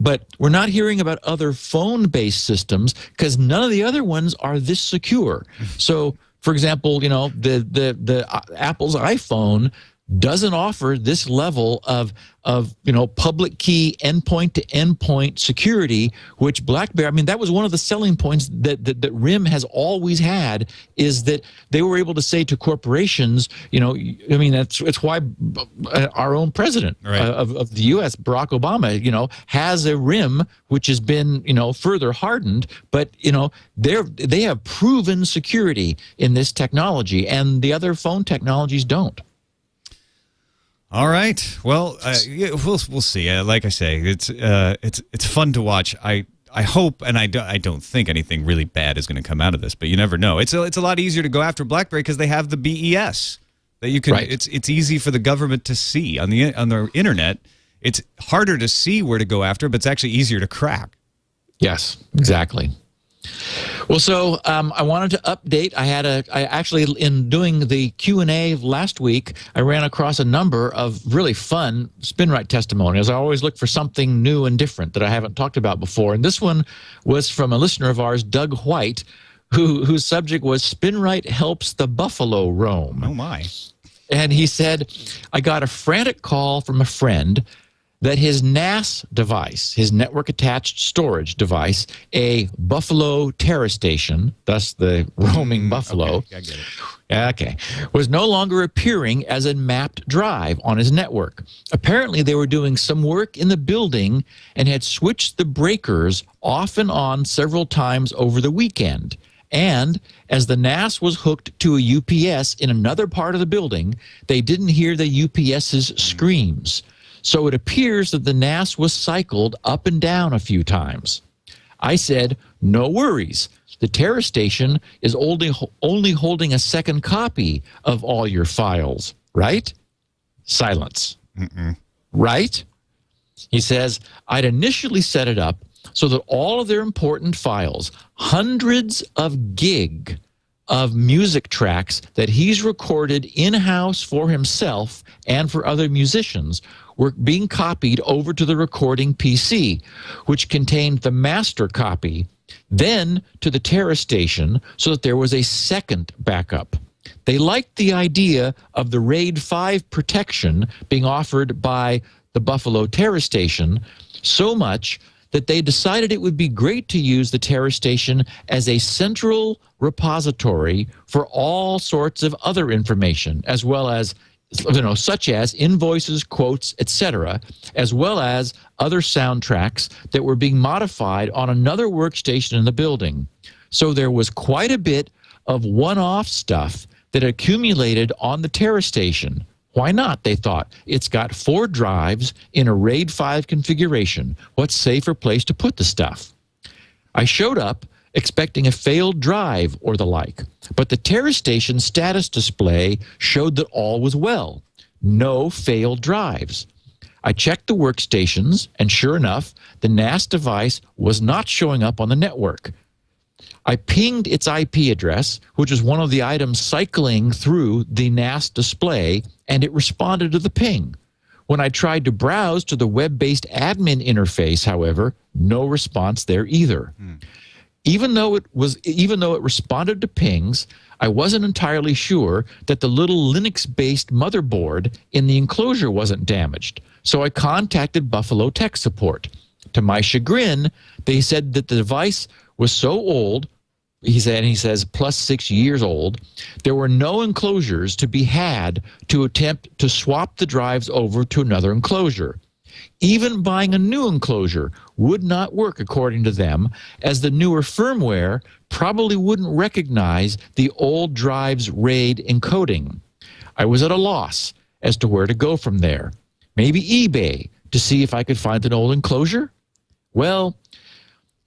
But we're not hearing about other phone-based systems because none of the other ones are this secure. So, for example, the Apple's iPhone doesn't offer this level of public key endpoint to endpoint security, which BlackBerry, I mean, that was one of the selling points that RIM has always had, is that they were able to say to corporations, I mean, it's why our own president of the U.S., Barack Obama, has a RIM which has been, further hardened, but, they have proven security in this technology, and the other phone technologies don't. All right. Well, we'll see. Like I say, it's fun to watch. I hope, and I don't think anything really bad is going to come out of this, but you never know. It's a lot easier to go after BlackBerry because they have the BES that you can. Right. It's easy for the government to see on the internet. It's harder to see where to go after, but it's actually easier to crack. Yes, exactly. Well, so I wanted to update. I actually, in doing the Q&A last week, I ran across a number of really fun Spinrite testimonials. I always look for something new and different that I haven't talked about before. And this one was from a listener of ours, Doug White, whose subject was Spinrite helps the buffalo roam. Oh, my. And he said, I got a frantic call from a friend that his NAS device, his network-attached storage device, a Buffalo Terra station, thus the roaming buffalo, okay, I get it. Okay, was no longer appearing as a mapped drive on his network. Apparently, they were doing some work in the building and had switched the breakers off and on several times over the weekend. And as the NAS was hooked to a UPS in another part of the building, they didn't hear the UPS's screams. So it appears that the NAS was cycled up and down a few times. I said, no worries. The Terra station is only holding a second copy of all your files, right? Silence. Right? He says, I'd initially set it up so that all of their important files, hundreds of gig of music tracks that he's recorded in-house for himself and for other musicians, were being copied over to the recording PC, which contained the master copy, then to the Terra station so that there was a second backup. They liked the idea of the RAID 5 protection being offered by the Buffalo Terra station, So much that they decided it would be great to use the TerraStation as a central repository for all sorts of other information, as well as, such as invoices, quotes, etc., as well as other soundtracks that were being modified on another workstation in the building. So there was quite a bit of one-off stuff that accumulated on the TerraStation. Why not, they thought. It's got 4 drives in a RAID 5 configuration. What safer place to put the stuff? I showed up expecting a failed drive or the like, but the TerraStation status display showed that all was well. No failed drives. I checked the workstations, and sure enough, the NAS device was not showing up on the network. I pinged its IP address, which is one of the items cycling through the NAS display, and it responded to the ping. When I tried to browse to the web-based admin interface, however, no response there either. Even though it responded to pings, I wasn't entirely sure that the little Linux-based motherboard in the enclosure wasn't damaged. So I contacted Buffalo Tech Support. To my chagrin, they said that the device was so old, he says plus 6 years old, there were no enclosures to be had to attempt to swap the drives over to another enclosure. Even buying a new enclosure would not work, according to them, as the newer firmware probably wouldn't recognize the old drive's RAID encoding. I was at a loss as to where to go from there. Maybe eBay to see if I could find an old enclosure? Well,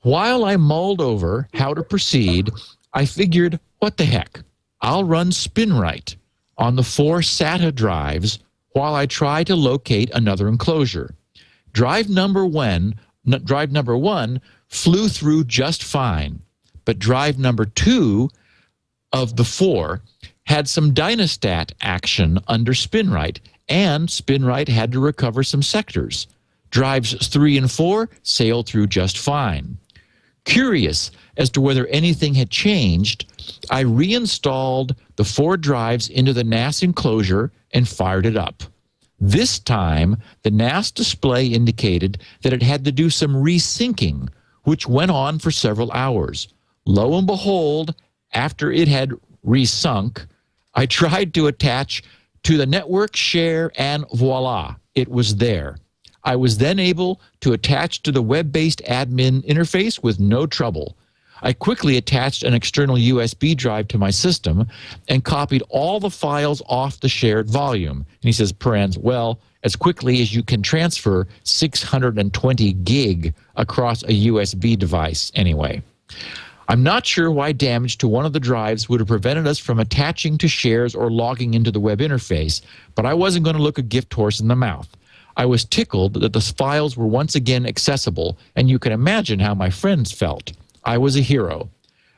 while I mulled over how to proceed, I figured, what the heck? I'll run Spinrite on the 4 SATA drives while I try to locate another enclosure. Drive number one flew through just fine, but drive number 2 of the 4 had some dynastat action under Spinrite, and Spinrite had to recover some sectors. Drives 3 and 4 sailed through just fine. Curious as to whether anything had changed, I reinstalled the 4 drives into the NAS enclosure and fired it up. This time, the NAS display indicated that it had to do some resyncing, which went on for several hours. Lo and behold, after it had resunk, I tried to attach to the network share, and voila, it was there. I was then able to attach to the web-based admin interface with no trouble. I quickly attached an external USB drive to my system and copied all the files off the shared volume. And he says, parens, well, as quickly as you can transfer 620 gig across a USB device anyway. I'm not sure why damage to one of the drives would have prevented us from attaching to shares or logging into the web interface, but I wasn't going to look a gift horse in the mouth. I was tickled that the files were once again accessible, and you can imagine how my friends felt. I was a hero.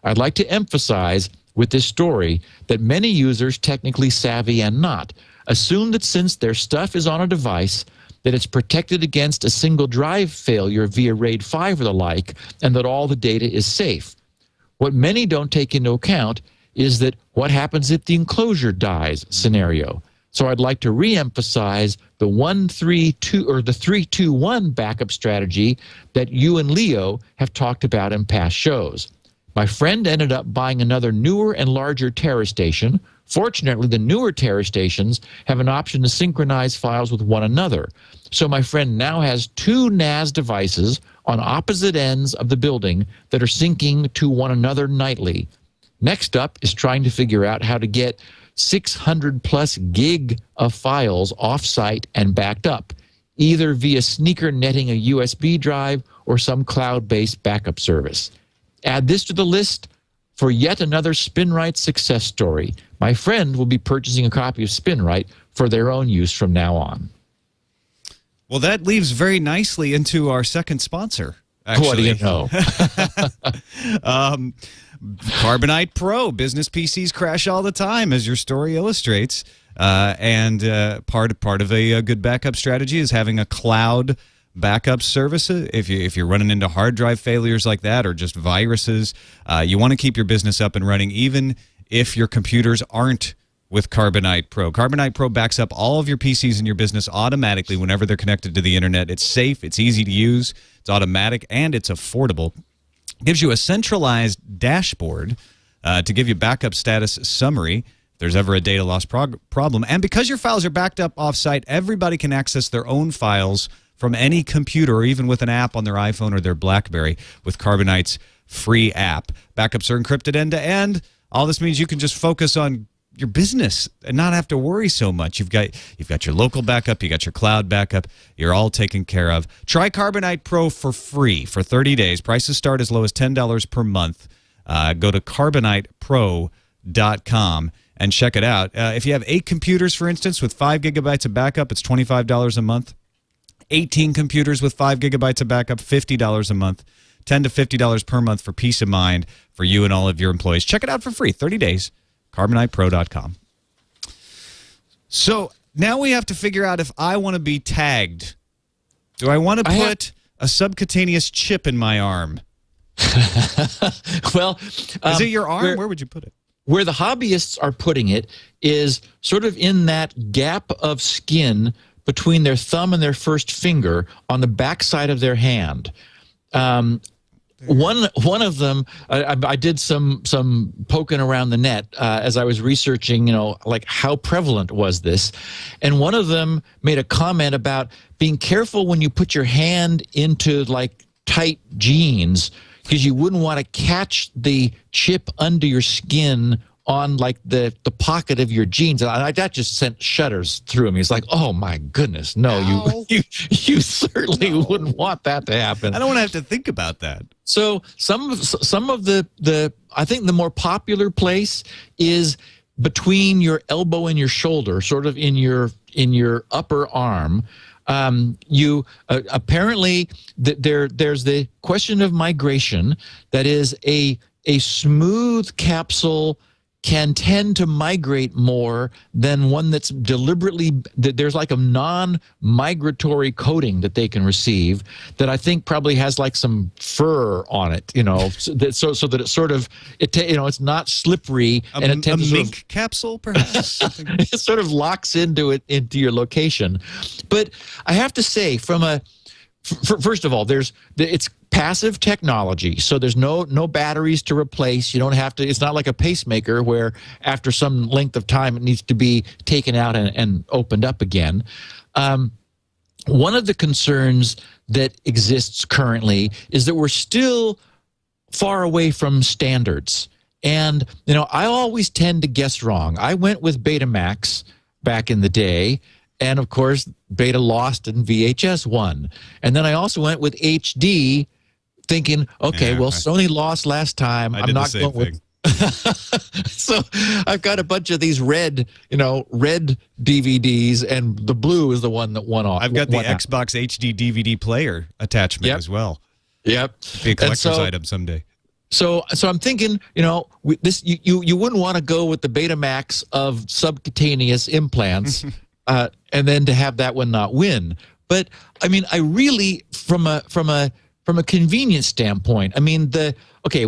I'd like to emphasize with this story that many users, technically savvy and not, assume that since their stuff is on a device, that it's protected against a single drive failure via RAID 5 or the like, and that all the data is safe. What many don't take into account is that what happens if the enclosure dies scenario. So I'd like to re-emphasize the 1-3-2 or the 3-2-1 backup strategy that you and Leo have talked about in past shows. My friend ended up buying another newer and larger TerraStation. Fortunately, the newer TerraStations have an option to synchronize files with one another. So my friend now has 2 NAS devices on opposite ends of the building that are syncing to one another nightly. Next up is trying to figure out how to get 600 plus gig of files off-site and backed up, either via sneaker netting a USB drive or some cloud-based backup service. Add this to the list for yet another Spinrite success story. My friend will be purchasing a copy of Spinrite for their own use from now on. Well, that leads very nicely into our second sponsor, actually. What do you know? Carbonite Pro. Business PCs crash all the time, as your story illustrates. And part of a good backup strategy is having a cloud backup service. If you're running into hard drive failures like that or just viruses, you want to keep your business up and running, even if your computers aren't with Carbonite Pro. Carbonite Pro backs up all of your PCs in your business automatically whenever they're connected to the internet. It's safe, it's easy to use, it's automatic, and it's affordable. It gives you a centralized dashboard to give you backup status summary if there's ever a data loss problem. And because your files are backed up off-site, everybody can access their own files from any computer or even with an app on their iPhone or their BlackBerry with Carbonite's free app. Backups are encrypted end-to-end. All this means you can just focus on your business and not have to worry so much. You've got your local backup, you got your cloud backup, you're all taken care of. Try Carbonite Pro for free for 30 days. Prices start as low as $10 per month. Go to carbonitepro.com and check it out. If you have 8 computers, for instance, with 5 gigabytes of backup, it's $25 a month. 18 computers with 5 gigabytes of backup, $50 a month. $10 to $50 per month for peace of mind for you and all of your employees. Check it out for free, 30 days. carbonitepro.com. So now we have to figure out if I want to be tagged. Do I want to put a subcutaneous chip in my arm? Well, is it your arm? Where would you put it? Where the hobbyists are putting it is sort of in that gap of skin between their thumb and their first finger on the backside of their hand. One of them, I did some poking around the net as I was researching, like how prevalent was this, and one of them made a comment about being careful when you put your hand into like tight jeans because you wouldn't want to catch the chip under your skin on like the pocket of your jeans. And that just sent shudders through me. It's like, oh my goodness, no, you certainly wouldn't want that to happen. I don't want to have to think about that. So some of the I think the more popular place is between your elbow and your shoulder, sort of in your upper arm. Apparently there's the question of migration. That is a smooth capsule can tend to migrate more than one that's deliberately, there's like a non-migratory coating that they can receive that I think probably has like some fur on it, so that it sort of, it's not slippery. And it tends a mink capsule, perhaps? It sort of locks into your location. But I have to say, first of all, it's passive technology, so there's no batteries to replace. You don't have to. It's not like a pacemaker where after some length of time it needs to be taken out and opened up again. One of the concerns that exists currently is that we're still far away from standards, and I always tend to guess wrong. I went with Betamax back in the day. And, of course, Beta lost and VHS won. And then I also went with HD thinking, okay, Sony lost last time. I'm not going with. So I've got a bunch of these red DVDs, and the blue is the one that won off. I've got the Xbox HD DVD player attachment as well. Yep. Be a collector's item someday. So I'm thinking, you wouldn't want to go with the Betamax of subcutaneous implants. And then to have that one not win. But I mean, I really, from a convenience standpoint, I mean,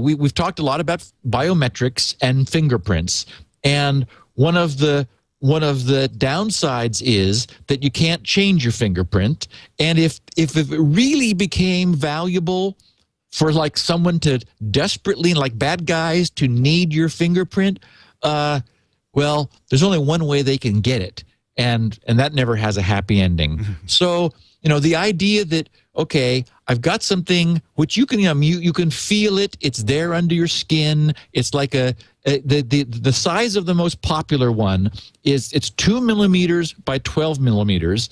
we've talked a lot about biometrics and fingerprints, and one of the downsides is that you can't change your fingerprint. And if it really became valuable for like someone to desperately, like bad guys, to need your fingerprint, well, there's only one way they can get it. And that never has a happy ending. So, the idea that, okay, I've got something which you can feel it. It's there under your skin. It's like the size of the most popular one it's 2 millimeters by 12 millimeters.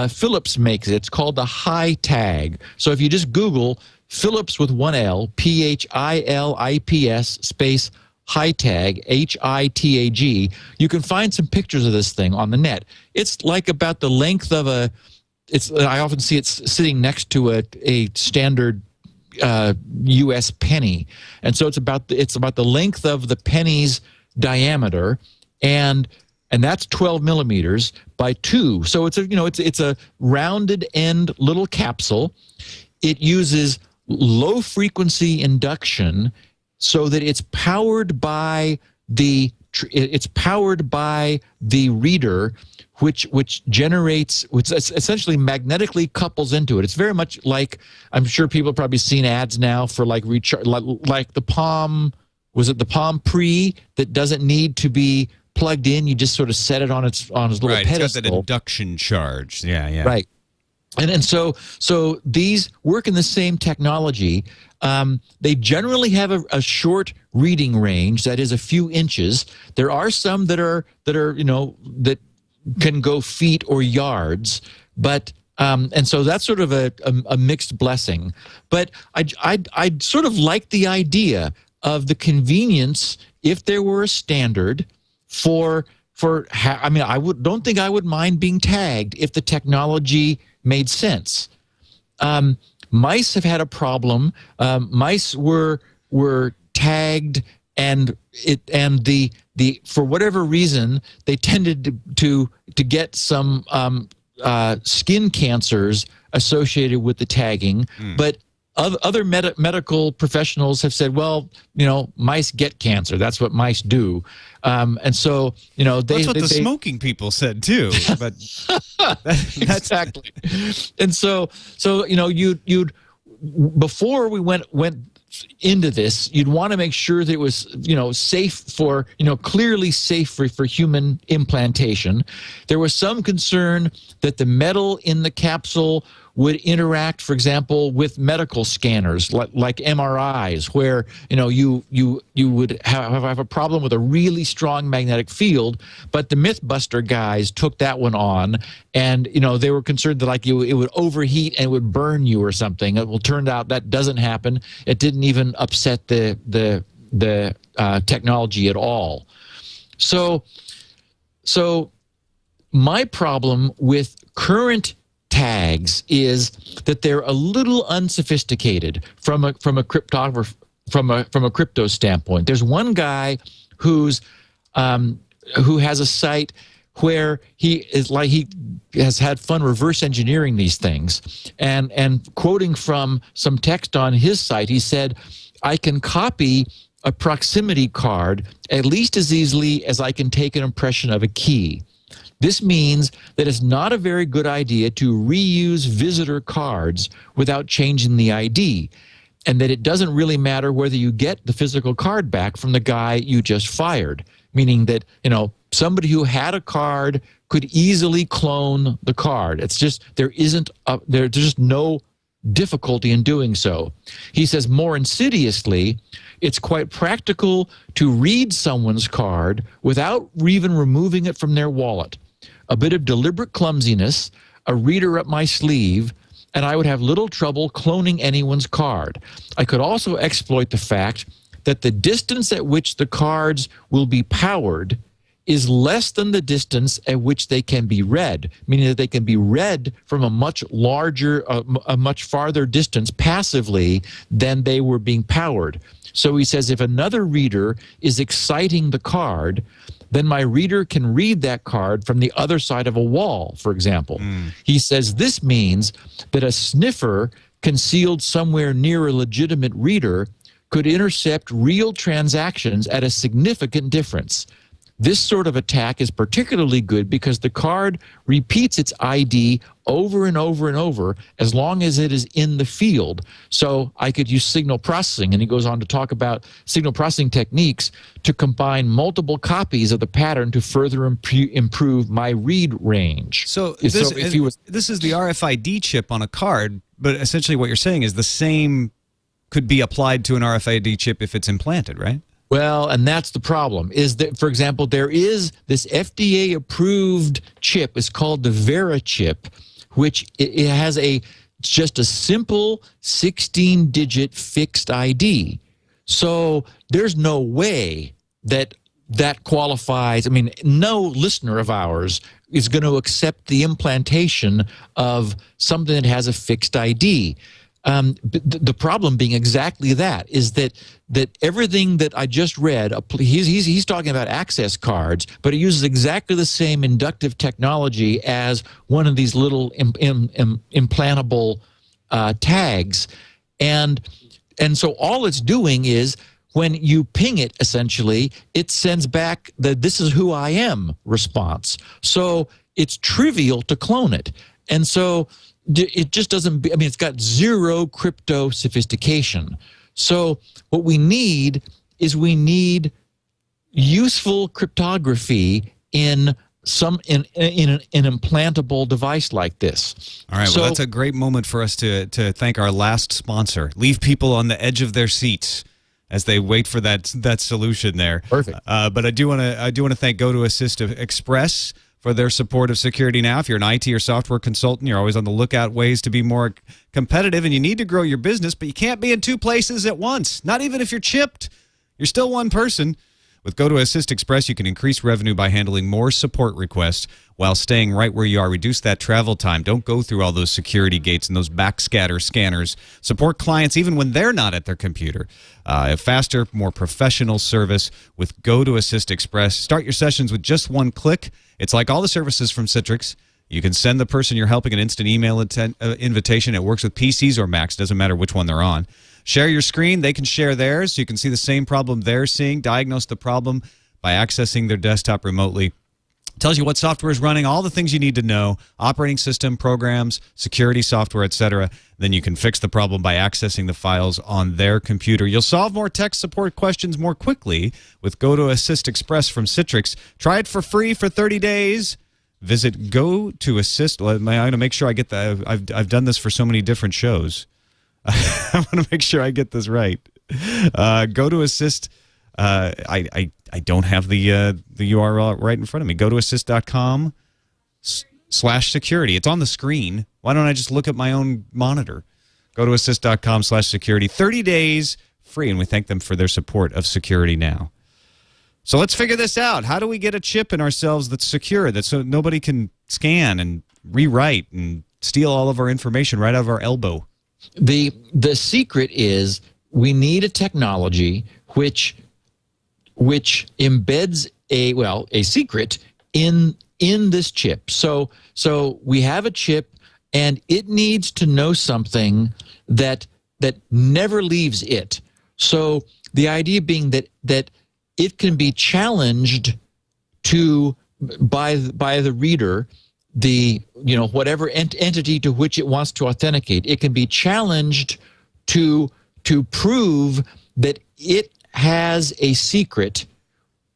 Philips makes it. It's called the High Tag. So if you just Google Philips with one L, PHILIPS space High Tag, HITAG, you can find some pictures of this thing on the net. It's like about the length of I often see it sitting next to a standard U.S. penny, and so it's about the length of the penny's diameter, and that's 12 millimeters by 2. So it's a rounded end little capsule. It uses low frequency induction, so that it's powered by the it's powered by the reader, which generates, which essentially magnetically couples into it. It's very much like, I'm sure people have probably seen ads now for like like the Palm, was it the Palm Pre that doesn't need to be plugged in? You just sort of set it on its little pedestal. It's got that induction charge. Yeah. Right. And so these work in the same technology. They generally have a short reading range, that is a few inches. There are some that are that can go feet or yards, but and so that's sort of a mixed blessing. But I sort of like the idea of the convenience if there were a standard for I mean, don't think I would mind being tagged if the technology made sense. Mice have had a problem. Mice were tagged, and the for whatever reason they tended to get some skin cancers associated with the tagging. But other medical professionals have said, well, mice get cancer. That's what mice do. And so, that's what the smoking people said too. But that's exactly. And so you'd before we went into this, you'd want to make sure that it was, safe for, clearly safe for human implantation. There was some concern that the metal in the capsule would interact, for example, with medical scanners like MRIs, where you would have a problem with a really strong magnetic field. But the MythBuster guys took that one on, and they were concerned that it would overheat and it would burn you or something. It turned out that doesn't happen. It didn't even upset the technology at all. So my problem with current tags is that they're a little unsophisticated from a cryptographer, from a crypto standpoint. There's one guy who has a site where he has had fun reverse engineering these things, and quoting from some text on his site, he said, I can copy a proximity card at least as easily as I can take an impression of a key. This means that it's not a very good idea to reuse visitor cards without changing the ID, and that it doesn't really matter whether you get the physical card back from the guy you just fired, meaning that, somebody who had a card could easily clone the card. It's just there's just no difficulty in doing so. He says more insidiously, it's quite practical to read someone's card without even removing it from their wallet. A bit of deliberate clumsiness, a reader up my sleeve, and I would have little trouble cloning anyone's card. I could also exploit the fact that the distance at which the cards will be powered is less than the distance at which they can be read, meaning that they can be read from a much larger, a much farther distance passively than they were being powered. So he says if another reader is exciting the card, then my reader can read that card from the other side of a wall, for example. He says this means that a sniffer concealed somewhere near a legitimate reader could intercept real transactions at a significant difference. This sort of attack is particularly good because the card repeats its ID over and over and over as long as it is in the field. So I could use signal processing, and he goes on to talk about signal processing techniques to combine multiple copies of the pattern to further improve my read range. So this is the RFID chip on a card, but essentially what you're saying is the same could be applied to an RFID chip if it's implanted, right? Well, and that's the problem, is that, for example, there is this FDA-approved chip. It's called the Vera chip, which it has just a simple 16-digit fixed ID. So there's no way that qualifies. I mean, no listener of ours is going to accept the implantation of something that has a fixed ID. The problem being exactly that, is that everything that I just read, he's talking about access cards, but it uses exactly the same inductive technology as one of these little implantable tags. And so all it's doing is when you ping it, essentially, it sends back the "this is who I am" response. So it's trivial to clone it. And so it just doesn't, I mean, it's got zero crypto sophistication. So what we need is useful cryptography in an implantable device like this. All right, well, that's a great moment for us to thank our last sponsor. Leave people on the edge of their seats as they wait for that solution there. Perfect. But I do want to thank GoToAssist Express for their support of Security Now. If you're an IT or software consultant, you're always on the lookout ways to be more competitive, and you need to grow your business, but you can't be in two places at once. Not even if you're chipped. You're still one person. With GoToAssist Express, you can increase revenue by handling more support requests while staying right where you are. Reduce that travel time. Don't go through all those security gates and those backscatter scanners. Support clients even when they're not at their computer. A faster, more professional service with GoToAssist Express. Start your sessions with just one click. It's like all the services from Citrix. You can send the person you're helping an instant email invitation. It works with PCs or Macs. Doesn't matter which one they're on. Share your screen. They can share theirs, so you can see the same problem they're seeing, diagnose the problem by accessing their desktop remotely. Tells you what software is running, all the things you need to know, operating system, programs, security software, etc. Then you can fix the problem by accessing the files on their computer. You'll solve more tech support questions more quickly with GoToAssist Express from Citrix. Try it for free for 30 days. Visit GoToAssist. I'm going to make sure I get that. I've done this for so many different shows. I want to make sure I get this right. GoToAssist. I don't have the URL right in front of me. GoToAssist.com/security. It's on the screen. Why don't I just look at my own monitor? GoToAssist.com/security. 30 days free, and we thank them for their support of Security Now. So let's figure this out. How do we get a chip in ourselves that's secure, that so nobody can scan and rewrite and steal all of our information right out of our elbow? The secret is we need a technology which embeds a secret in this chip. So we have a chip, and it needs to know something that never leaves it. So the idea being that it can be challenged by the reader, whatever entity to which it wants to authenticate. It can be challenged to prove that it has a secret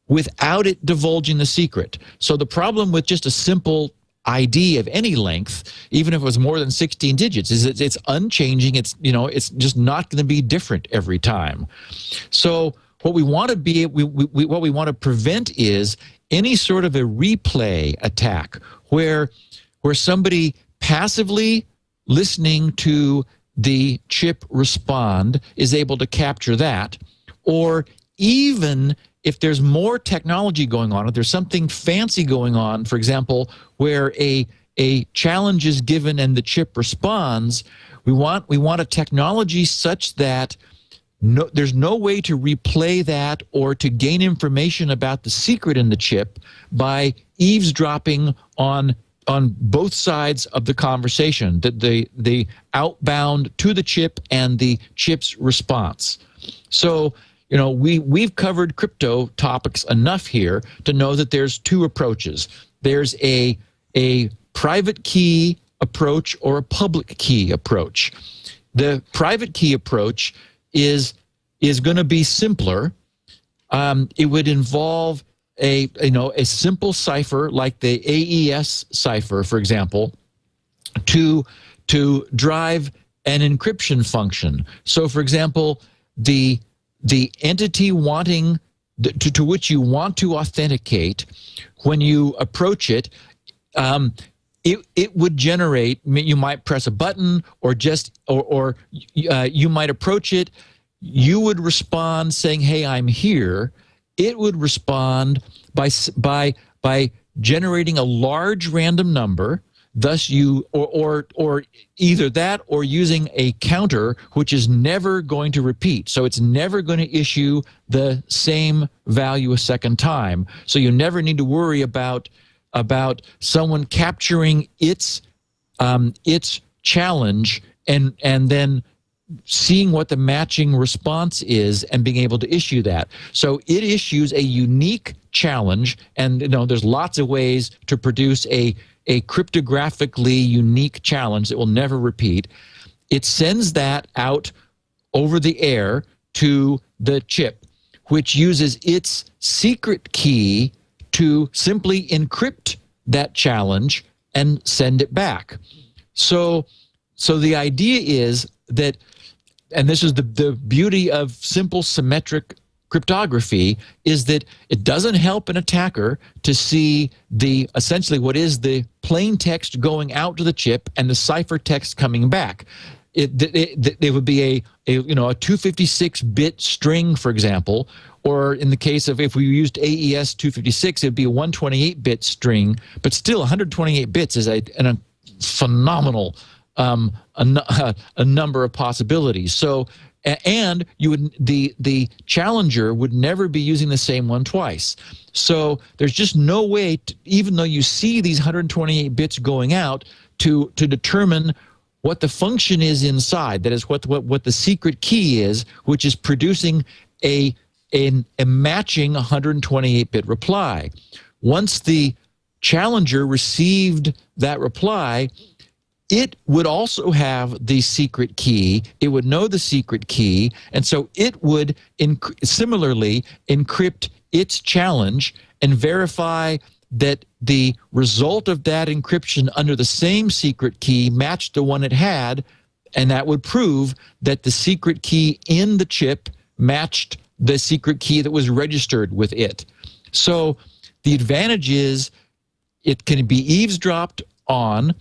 without it divulging the secret. So the problem with just a simple ID of any length, even if it was more than 16 digits, is that it's unchanging. It's just not going to be different every time. So what we want to what we want to prevent is any sort of a replay attack where somebody passively listening to the chip respond is able to capture that, or even if there's more technology going on, if there's something fancy going on, for example, where a challenge is given and the chip responds, we want a technology such that there's no way to replay that or to gain information about the secret in the chip by eavesdropping on both sides of the conversation, the outbound to the chip and the chip's response. So, we've covered crypto topics enough here to know that there's two approaches. There's a private key approach or a public key approach. The private key approach is going to be simpler. It would involve a simple cipher like the AES cipher, for example, to drive an encryption function. So, for example, the entity wanting to which you want to authenticate, when you approach it, it would generate. You might press a button, or you might approach it. You would respond saying, "Hey, I'm here." It would respond by generating a large random number. Thus, or either that or using a counter, which is never going to repeat. So it's never going to issue the same value a second time. So you never need to worry about someone capturing its challenge and then seeing what the matching response is and being able to issue that. So it issues a unique challenge, and there's lots of ways to produce a cryptographically unique challenge that will never repeat. It sends that out over the air to the chip, which uses its secret key to simply encrypt that challenge and send it back. So the idea is that, and this is the beauty of simple symmetric cryptography, is that it doesn't help an attacker to see essentially what is the plain text going out to the chip and the ciphertext coming back. It would be a 256-bit string, for example, or in the case of if we used AES 256, it would be a 128-bit string, but still 128 bits is a phenomenal a number of possibilities. So, and the challenger would never be using the same one twice. So there's just no way, even though you see these 128 bits going out, to determine what the function is inside. That is what the secret key is, which is producing a matching 128-bit reply. Once the challenger received that reply, it would also have the secret key. It would know the secret key, and so it would similarly encrypt its challenge and verify that the result of that encryption under the same secret key matched the one it had, and that would prove that the secret key in the chip matched the secret key that was registered with it. So the advantage is it can be eavesdropped on.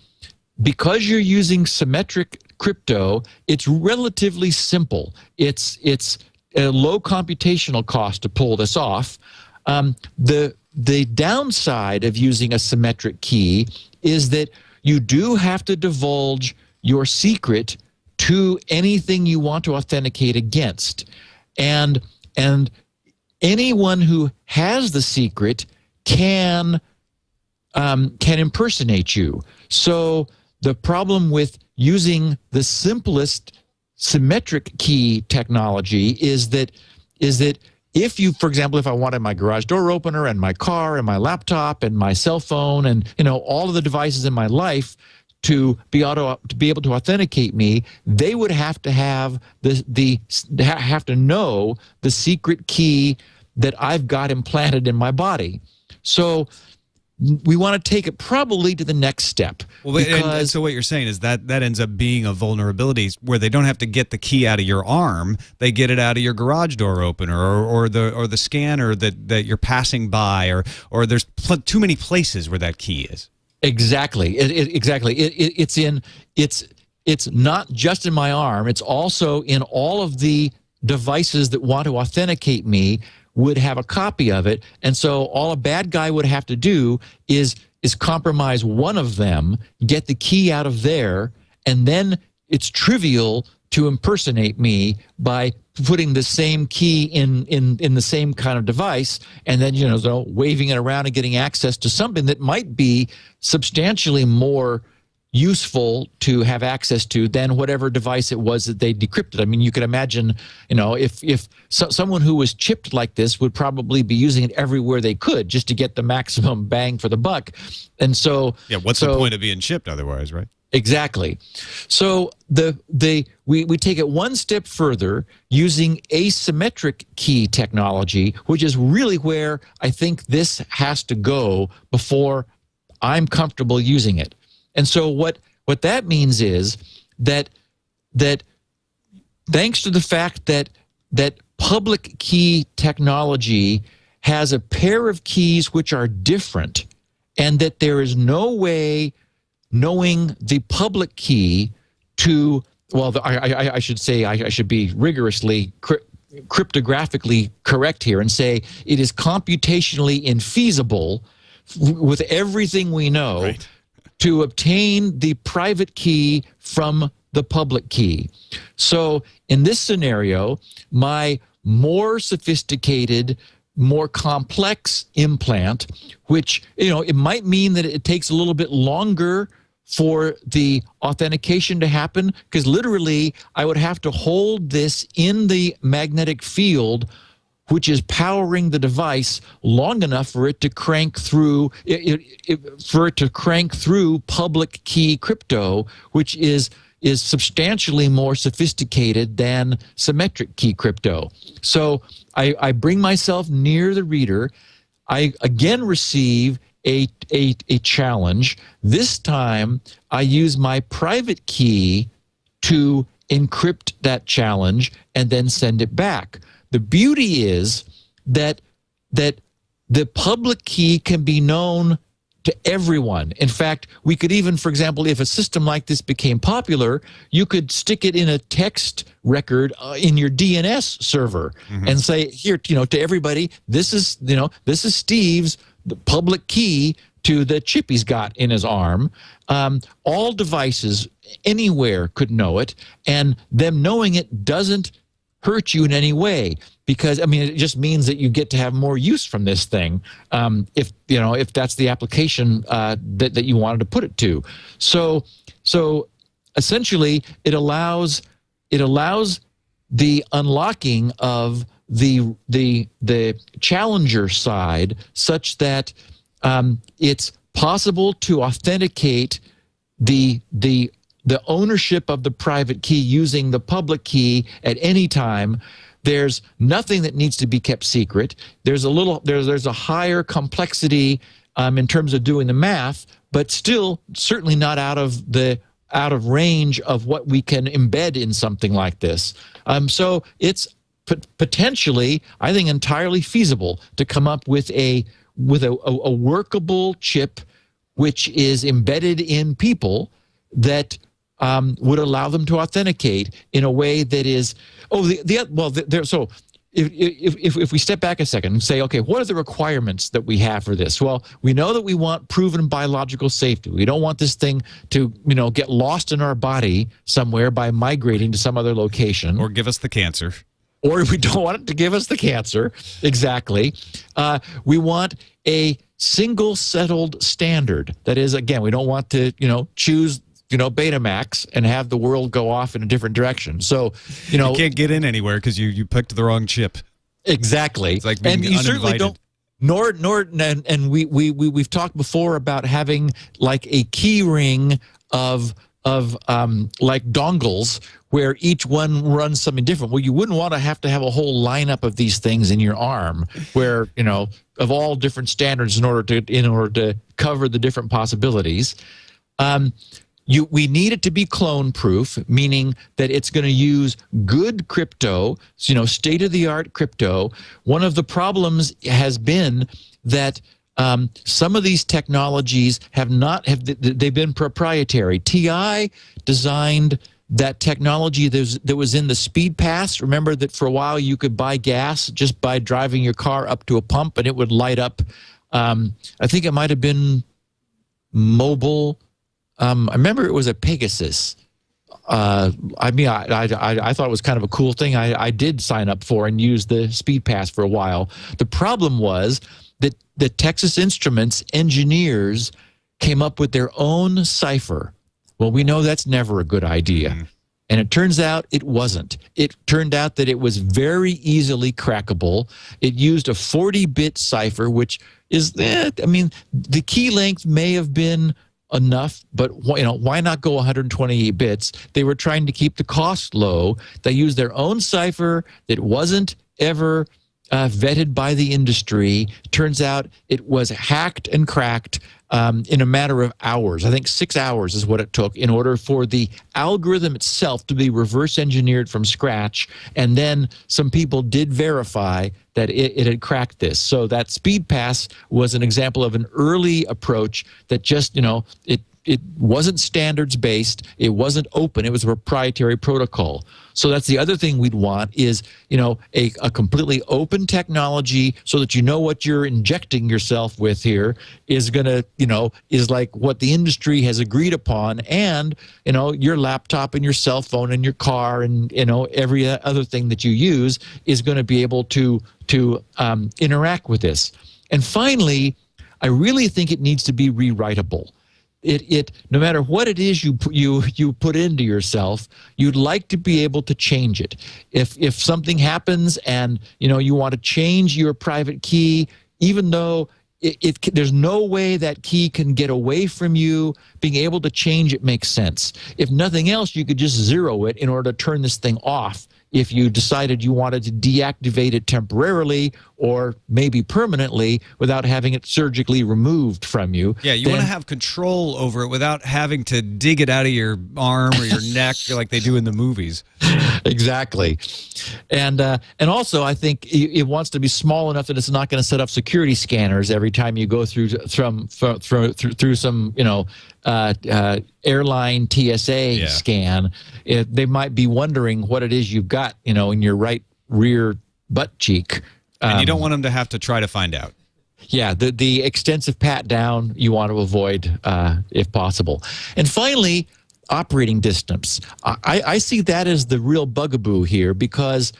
Because you're using symmetric crypto, it's relatively simple. It's a low computational cost to pull this off. The downside of using a symmetric key is that you do have to divulge your secret to anything you want to authenticate against. And anyone who has the secret can impersonate you. So the problem with using the simplest symmetric key technology is that if you, for example, if I wanted my garage door opener and my car and my laptop and my cell phone and all of the devices in my life to be able to authenticate me, they would have to have have to know the secret key that I've got implanted in my body. So we want to take it probably to the next step. Well, and so what you're saying is that ends up being a vulnerability where they don't have to get the key out of your arm; they get it out of your garage door opener or the scanner that you're passing by, or there's too many places where that key is. Exactly. It's not just in my arm. It's also in all of the devices that want to authenticate me. Would have a copy of it, and so all a bad guy would have to do is compromise one of them, get the key out of there, and then it's trivial to impersonate me by putting the same key in the same kind of device, and then waving it around and getting access to something that might be substantially more useful to have access to than whatever device it was that they decrypted. I mean, you could imagine, if someone who was chipped like this would probably be using it everywhere they could just to get the maximum bang for the buck. And so, yeah, what's the point of being chipped otherwise, right? Exactly. So we take it one step further using asymmetric key technology, which is really where I think this has to go before I'm comfortable using it. And so what that means is that thanks to the fact that public key technology has a pair of keys which are different, and that there is no way knowing the public key to, well, I should say I should be rigorously cryptographically correct here and say it is computationally infeasible with everything we know. Right. To obtain the private key from the public key. So in this scenario, my more sophisticated, more complex implant, which, it might mean that it takes a little bit longer for the authentication to happen, because literally I would have to hold this in the magnetic field, which is powering the device, long enough for it to crank through public key crypto, which is substantially more sophisticated than symmetric key crypto. So I bring myself near the reader. I again receive a challenge. This time I use my private key to encrypt that challenge and then send it back. The beauty is that the public key can be known to everyone. In fact, we could even, for example, if a system like this became popular, you could stick it in a text record in your DNS server and say, here, to everybody, this is Steve's the public key to the chip he's got in his arm. All devices anywhere could know it, and them knowing it doesn't hurt you in any way, because it just means that you get to have more use from this thing, if that's the application that you wanted to put it to. So essentially it allows the unlocking of the challenger side, such that it's possible to authenticate the ownership of the private key using the public key at any time. There's nothing that needs to be kept secret. There's a higher complexity in terms of doing the math, but still certainly not out of range of what we can embed in something like this. So it's potentially, I think, entirely feasible to come up with a workable chip which is embedded in people that would allow them to authenticate in a way that is so if we step back a second and say, okay, what are the requirements that we have for this? Well, we know that we want proven biological safety. We don't want this thing to get lost in our body somewhere by migrating to some other location, or give us the cancer. Or we don't want it to give us the cancer. Exactly. We want a single settled standard. That is, again, we don't want to choose Betamax and have the world go off in a different direction. So, you can't get in anywhere because you picked the wrong chip. Exactly. It's like being and you uninvited. Certainly don't. And we've talked before about having like a key ring of like dongles where each one runs something different. Well, you wouldn't want to have a whole lineup of these things in your arm, where of all different standards in order to cover the different possibilities. We need it to be clone-proof, meaning that it's going to use good crypto, state-of-the-art crypto. One of the problems has been that some of these technologies they've been proprietary. TI designed that technology that was in the speed pass. Remember that for a while you could buy gas just by driving your car up to a pump and it would light up. I think it might have been mobile. I remember it was a Pegasus. I thought it was kind of a cool thing. I did sign up for and use the speed pass for a while. The problem was that the Texas Instruments engineers came up with their own cipher. Well, we know that's never a good idea. And it turns out it wasn't. It turned out that it was very easily crackable. It used a 40-bit cipher, which is, the key length may have been enough, but why not go 128 bits? They were trying to keep the cost low. They used their own cipher that wasn't ever vetted by the industry. Turns out it was hacked and cracked in a matter of hours. I think 6 hours is what it took in order for the algorithm itself to be reverse engineered from scratch. And then some people did verify that it had cracked this. So that speed pass was an example of an early approach that just, it wasn't standards based. It wasn't open. It was a proprietary protocol. So that's the other thing we'd want is, a completely open technology so that what you're injecting yourself with here is going to, is like what the industry has agreed upon. And, your laptop and your cell phone and your car and, every other thing that you use is going to be able to interact with this. And finally, I really think it needs to be rewritable. no matter what it is you put into yourself, you'd like to be able to change it. If something happens and you want to change your private key, even though there's no way that key can get away from you, being able to change it makes sense. If nothing else, you could just zero it in order to turn this thing off if you decided you wanted to deactivate it temporarily or maybe permanently without having it surgically removed from you. Yeah, you want to have control over it without having to dig it out of your arm or your neck like they do in the movies. Exactly. And also, I think it wants to be small enough that it's not going to set up security scanners every time you go through some airline TSA scan. They might be wondering what it is you've got in your right rear butt cheek. And you don't want them to have to try to find out. Yeah, the extensive pat down you want to avoid if possible. And finally, operating distance. I see that as the real bugaboo here because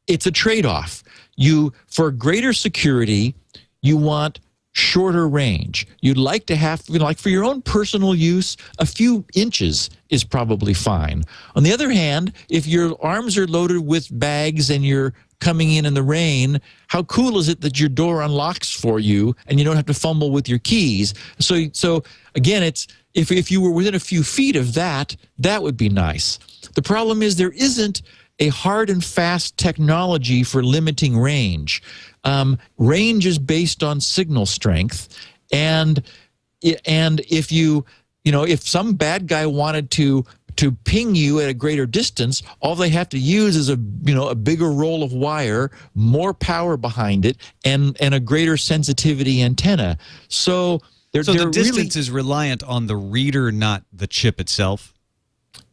it's a trade-off. For greater security, you want shorter range. You'd like to have, like for your own personal use, a few inches is probably fine. On the other hand, if your arms are loaded with bags and you're coming in the rain, how cool is it that your door unlocks for you and you don't have to fumble with your keys? So again, it's if you were within a few feet of that would be nice. The problem is there isn't a hard and fast technology for limiting range. Range is based on signal strength, and if if some bad guy wanted to ping you at a greater distance, all they have to use is a bigger roll of wire, more power behind it, and a greater sensitivity antenna. So the distance is reliant on the reader, not the chip itself.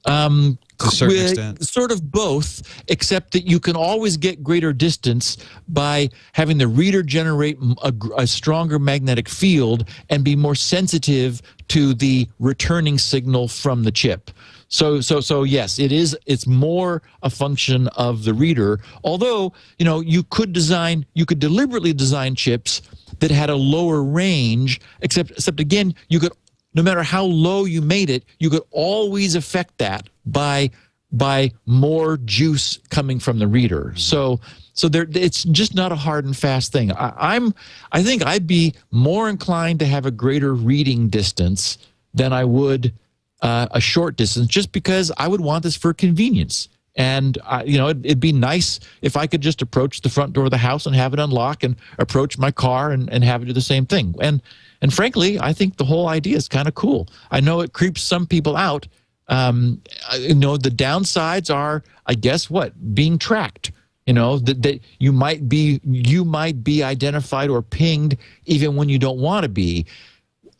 To a certain extent. Sort of both, except that you can always get greater distance by having the reader generate a stronger magnetic field and be more sensitive to the returning signal from the chip. So yes, it's more a function of the reader. Although, you could deliberately design chips that had a lower range, except again, you could, no matter how low you made it, you could always affect that by more juice coming from the reader. So it's just not a hard and fast thing. I think I'd be more inclined to have a greater reading distance than I would a short distance, just because I would want this for convenience. And it'd be nice if I could just approach the front door of the house and have it unlock, and approach my car and have it do the same thing. And frankly, I think the whole idea is kind of cool. I know it creeps some people out. The downsides are, I guess, being tracked. That you might be identified or pinged even when you don't want to be.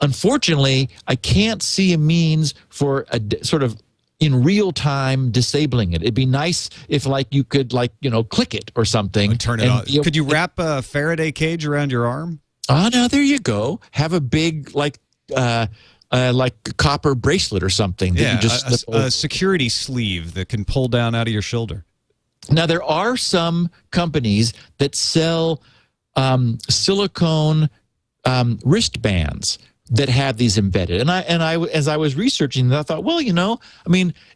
Unfortunately, I can't see a means for a sort of in real time disabling it. It'd be nice if you could click it or something. Turn it on. Could you wrap a Faraday cage around your arm? Oh, no, there you go. Have a big copper bracelet or something. That Yeah, you just a security sleeve that can pull down out of your shoulder. Now, there are some companies that sell silicone wristbands that have these embedded. And I, as I was researching that, I thought, well,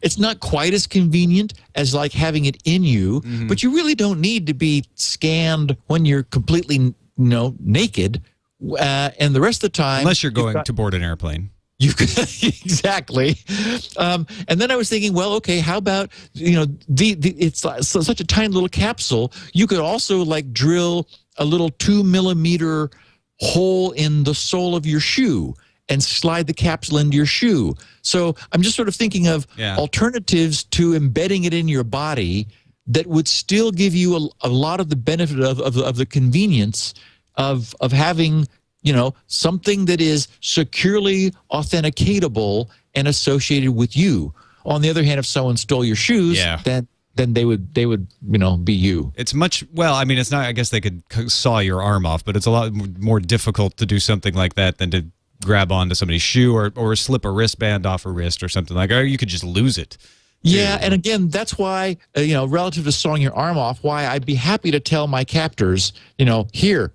it's not quite as convenient as having it in you, but you really don't need to be scanned when you're completely, naked. And the rest of the time, unless you're going to board an airplane. Exactly. And then I was thinking, well, okay, how about, it's such a tiny little capsule. You could also drill a little 2 millimeter hole in the sole of your shoe and slide the capsule into your shoe. So I'm just sort of thinking of alternatives to embedding it in your body that would still give you a lot of the benefit of the convenience of having something that is securely authenticatable and associated with you. On the other hand, if someone stole your shoes, then they would be you. It's it's not, I guess they could saw your arm off, but it's a lot more difficult to do something like that than to grab onto somebody's shoe or slip a wristband off a wrist or something like that. Or you could just lose it. Yeah, and again, that's why, relative to sawing your arm off, why I'd be happy to tell my captors, here,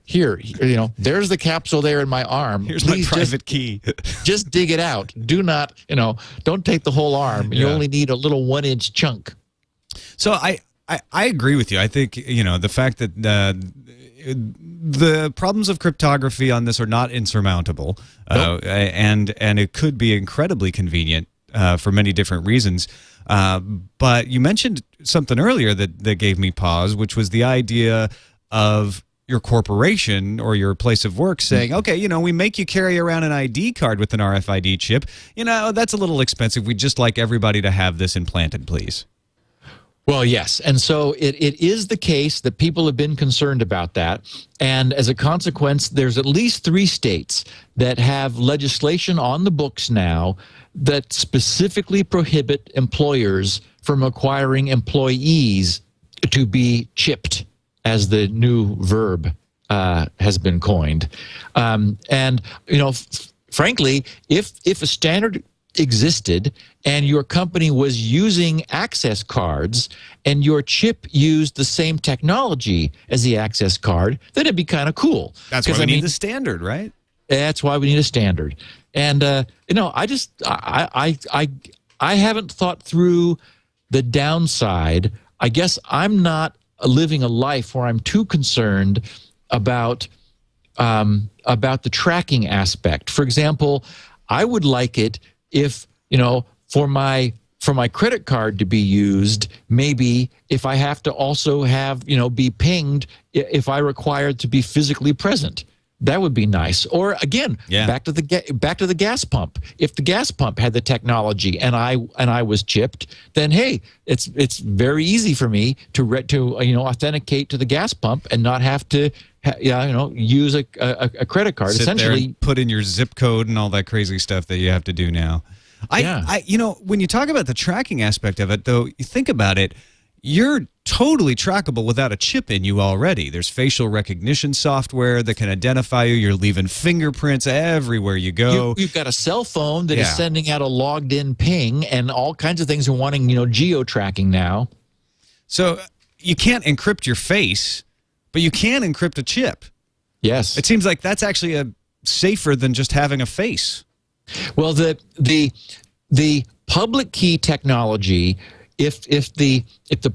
there's the capsule there in my arm. Here's my private key. Just dig it out. Do not, don't take the whole arm. You only need a little 1-inch chunk. So I agree with you. I think, the fact that the problems of cryptography on this are not insurmountable, and it could be incredibly convenient for many different reasons. But you mentioned something earlier that gave me pause, which was the idea of your corporation or your place of work saying, okay, we make you carry around an ID card with an RFID chip. That's a little expensive. We'd just like everybody to have this implanted, please. Well, yes. And so it is the case that people have been concerned about that. And as a consequence, there's at least 3 states that have legislation on the books now that specifically prohibit employers from requiring employees to be chipped, as the new verb has been coined. Frankly, if a standard existed and your company was using access cards and your chip used the same technology as the access card, then it'd be kind of cool. That's why we need the standard, right? That's why we need a standard. And I haven't thought through the downside. I guess I'm not living a life where I'm too concerned about the tracking aspect. For example, I would like it if, for my credit card to be used, maybe if I have to also have, be pinged if I required to be physically present. That would be nice. Or again, back to the gas pump. If the gas pump had the technology and I was chipped, then hey, it's very easy for me to authenticate to the gas pump and not have to use a credit card. Sit essentially there and put in your zip code and all that crazy stuff that you have to do now. When you talk about the tracking aspect of it, though, you think about it, you're totally trackable without a chip in you already. There's facial recognition software that can identify you. You're leaving fingerprints everywhere you go. You've got a cell phone that is sending out a logged-in ping, and all kinds of things are wanting, geo-tracking now. So you can't encrypt your face, but you can encrypt a chip. Yes. It seems like that's actually safer than just having a face. Well, the public key technology, if the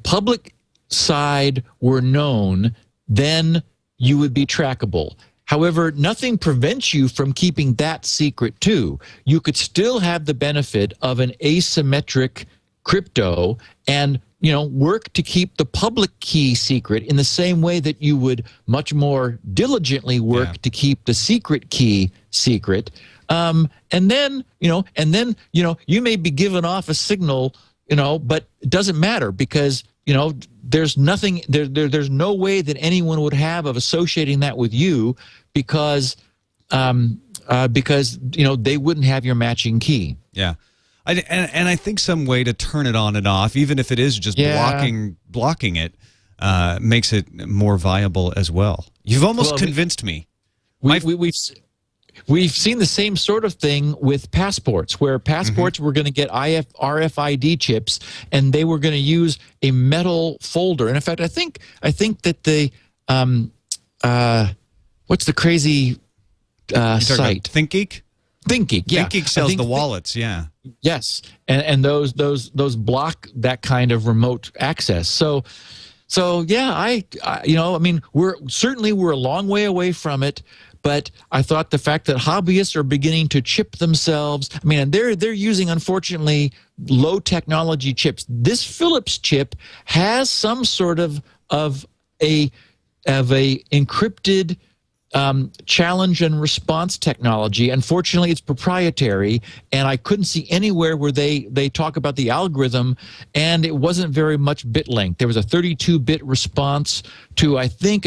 public side were known, then you would be trackable. However, nothing prevents you from keeping that secret too. You could still have the benefit of an asymmetric crypto and work to keep the public key secret in the same way that you would much more diligently work to keep the secret key secret. And then you may be giving off a signal, but it doesn't matter because, there's nothing, there's no way that anyone would have of associating that with you because they wouldn't have your matching key. Yeah. And I think some way to turn it on and off, even if it is just blocking it, makes it more viable as well. You've almost convinced me. We've seen the same sort of thing with passports, where passports were going to get RFID chips, and they were going to use a metal folder. And in fact, I think that the what's the crazy site? ThinkGeek? ThinkGeek, yeah. ThinkGeek sells the wallets, yeah. Yes, and those block that kind of remote access. So yeah, I we're a long way away from it. But I thought the fact that hobbyists are beginning to chip themselves, and they're using, unfortunately, low technology chips. This Philips chip has some sort of a encrypted challenge and response technology. Unfortunately, it's proprietary, and I couldn't see anywhere where they talk about the algorithm, and it wasn't very much bit length. There was a 32-bit response to, I think,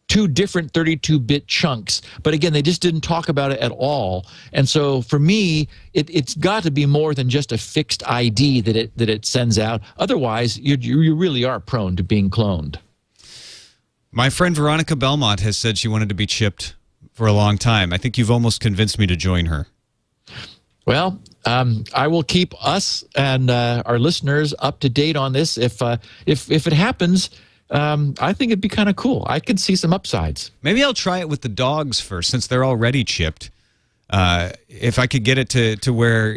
two different 32-bit chunks. But again, they just didn't talk about it at all. And so for me, it's got to be more than just a fixed ID that it sends out. Otherwise, you really are prone to being cloned. My friend Veronica Belmont has said she wanted to be chipped for a long time. I think you've almost convinced me to join her. Well, I will keep us and our listeners up to date on this. If it happens, I think it'd be kind of cool. I could see some upsides. Maybe I'll try it with the dogs first, since they're already chipped. If I could get it to where,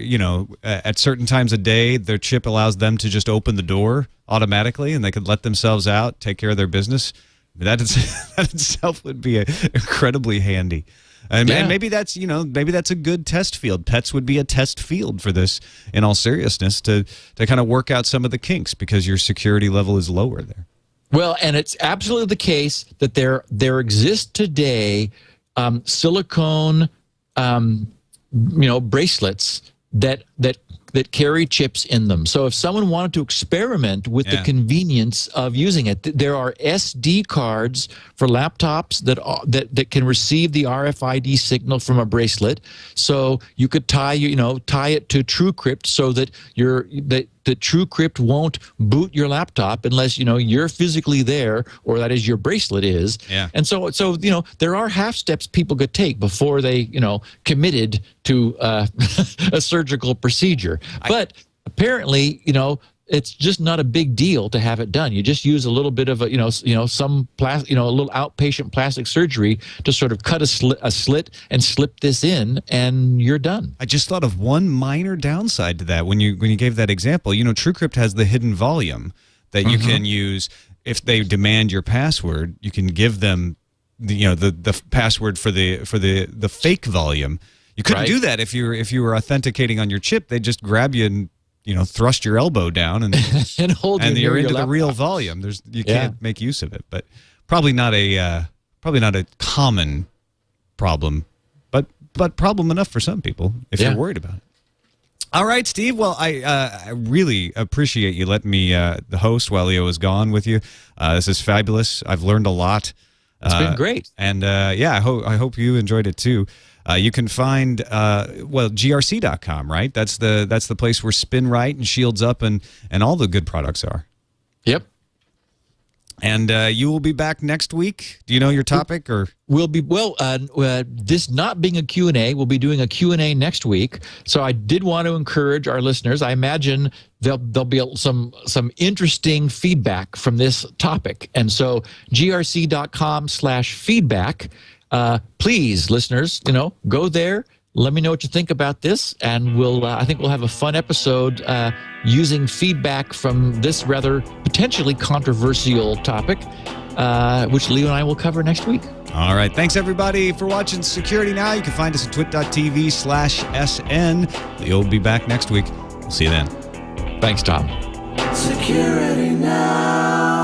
at certain times of day, their chip allows them to just open the door automatically, and they could let themselves out, take care of their business. That itself would be incredibly handy. And maybe that's a good test field. Pets would be a test field for this, in all seriousness, to kind of work out some of the kinks, because your security level is lower there. Well, and it's absolutely the case that there exist today silicone bracelets that carry chips in them. So if someone wanted to experiment with the convenience of using it, there are SD cards for laptops that can receive the RFID signal from a bracelet. So you could tie it to TrueCrypt so that that TrueCrypt won't boot your laptop unless you're physically there, or that is your bracelet is. Yeah. And so there are half steps people could take before they committed to a surgical procedure. But apparently it's just not a big deal to have it done. You just use a little bit of a some a little outpatient plastic surgery to sort of cut a slit and slip this in, and you're done. I just thought of one minor downside to that when you gave that example. TrueCrypt has the hidden volume that you can use if they demand your password. You can give them the password for the fake volume. You couldn't do that if you were authenticating on your chip. They just grab you and thrust your elbow down and hold and you're into the real laptop. volume. You can't make use of it, but probably not a common problem, but problem enough for some people if you're worried about it. All right, Steve. Well, I really appreciate you letting me the host while Leo was gone with you. This is fabulous. I've learned a lot. It's been great. And I hope you enjoyed it too. You can find grc.com, right? That's the place where Spinrite and Shields Up and all the good products are. Yep. And you will be back next week. Do you know your topic, or we'll be this not being a Q&A, we'll be doing a Q&A next week. So I did want to encourage our listeners. I imagine there'll be some interesting feedback from this topic, and so grc.com/feedback. Please, listeners, go there. Let me know what you think about this, and I think we'll have a fun episode using feedback from this rather potentially controversial topic, which Leo and I will cover next week. All right. Thanks, everybody, for watching Security Now. You can find us at twit.tv/SN. Leo will be back next week. We'll see you then. Thanks, Tom. Security Now.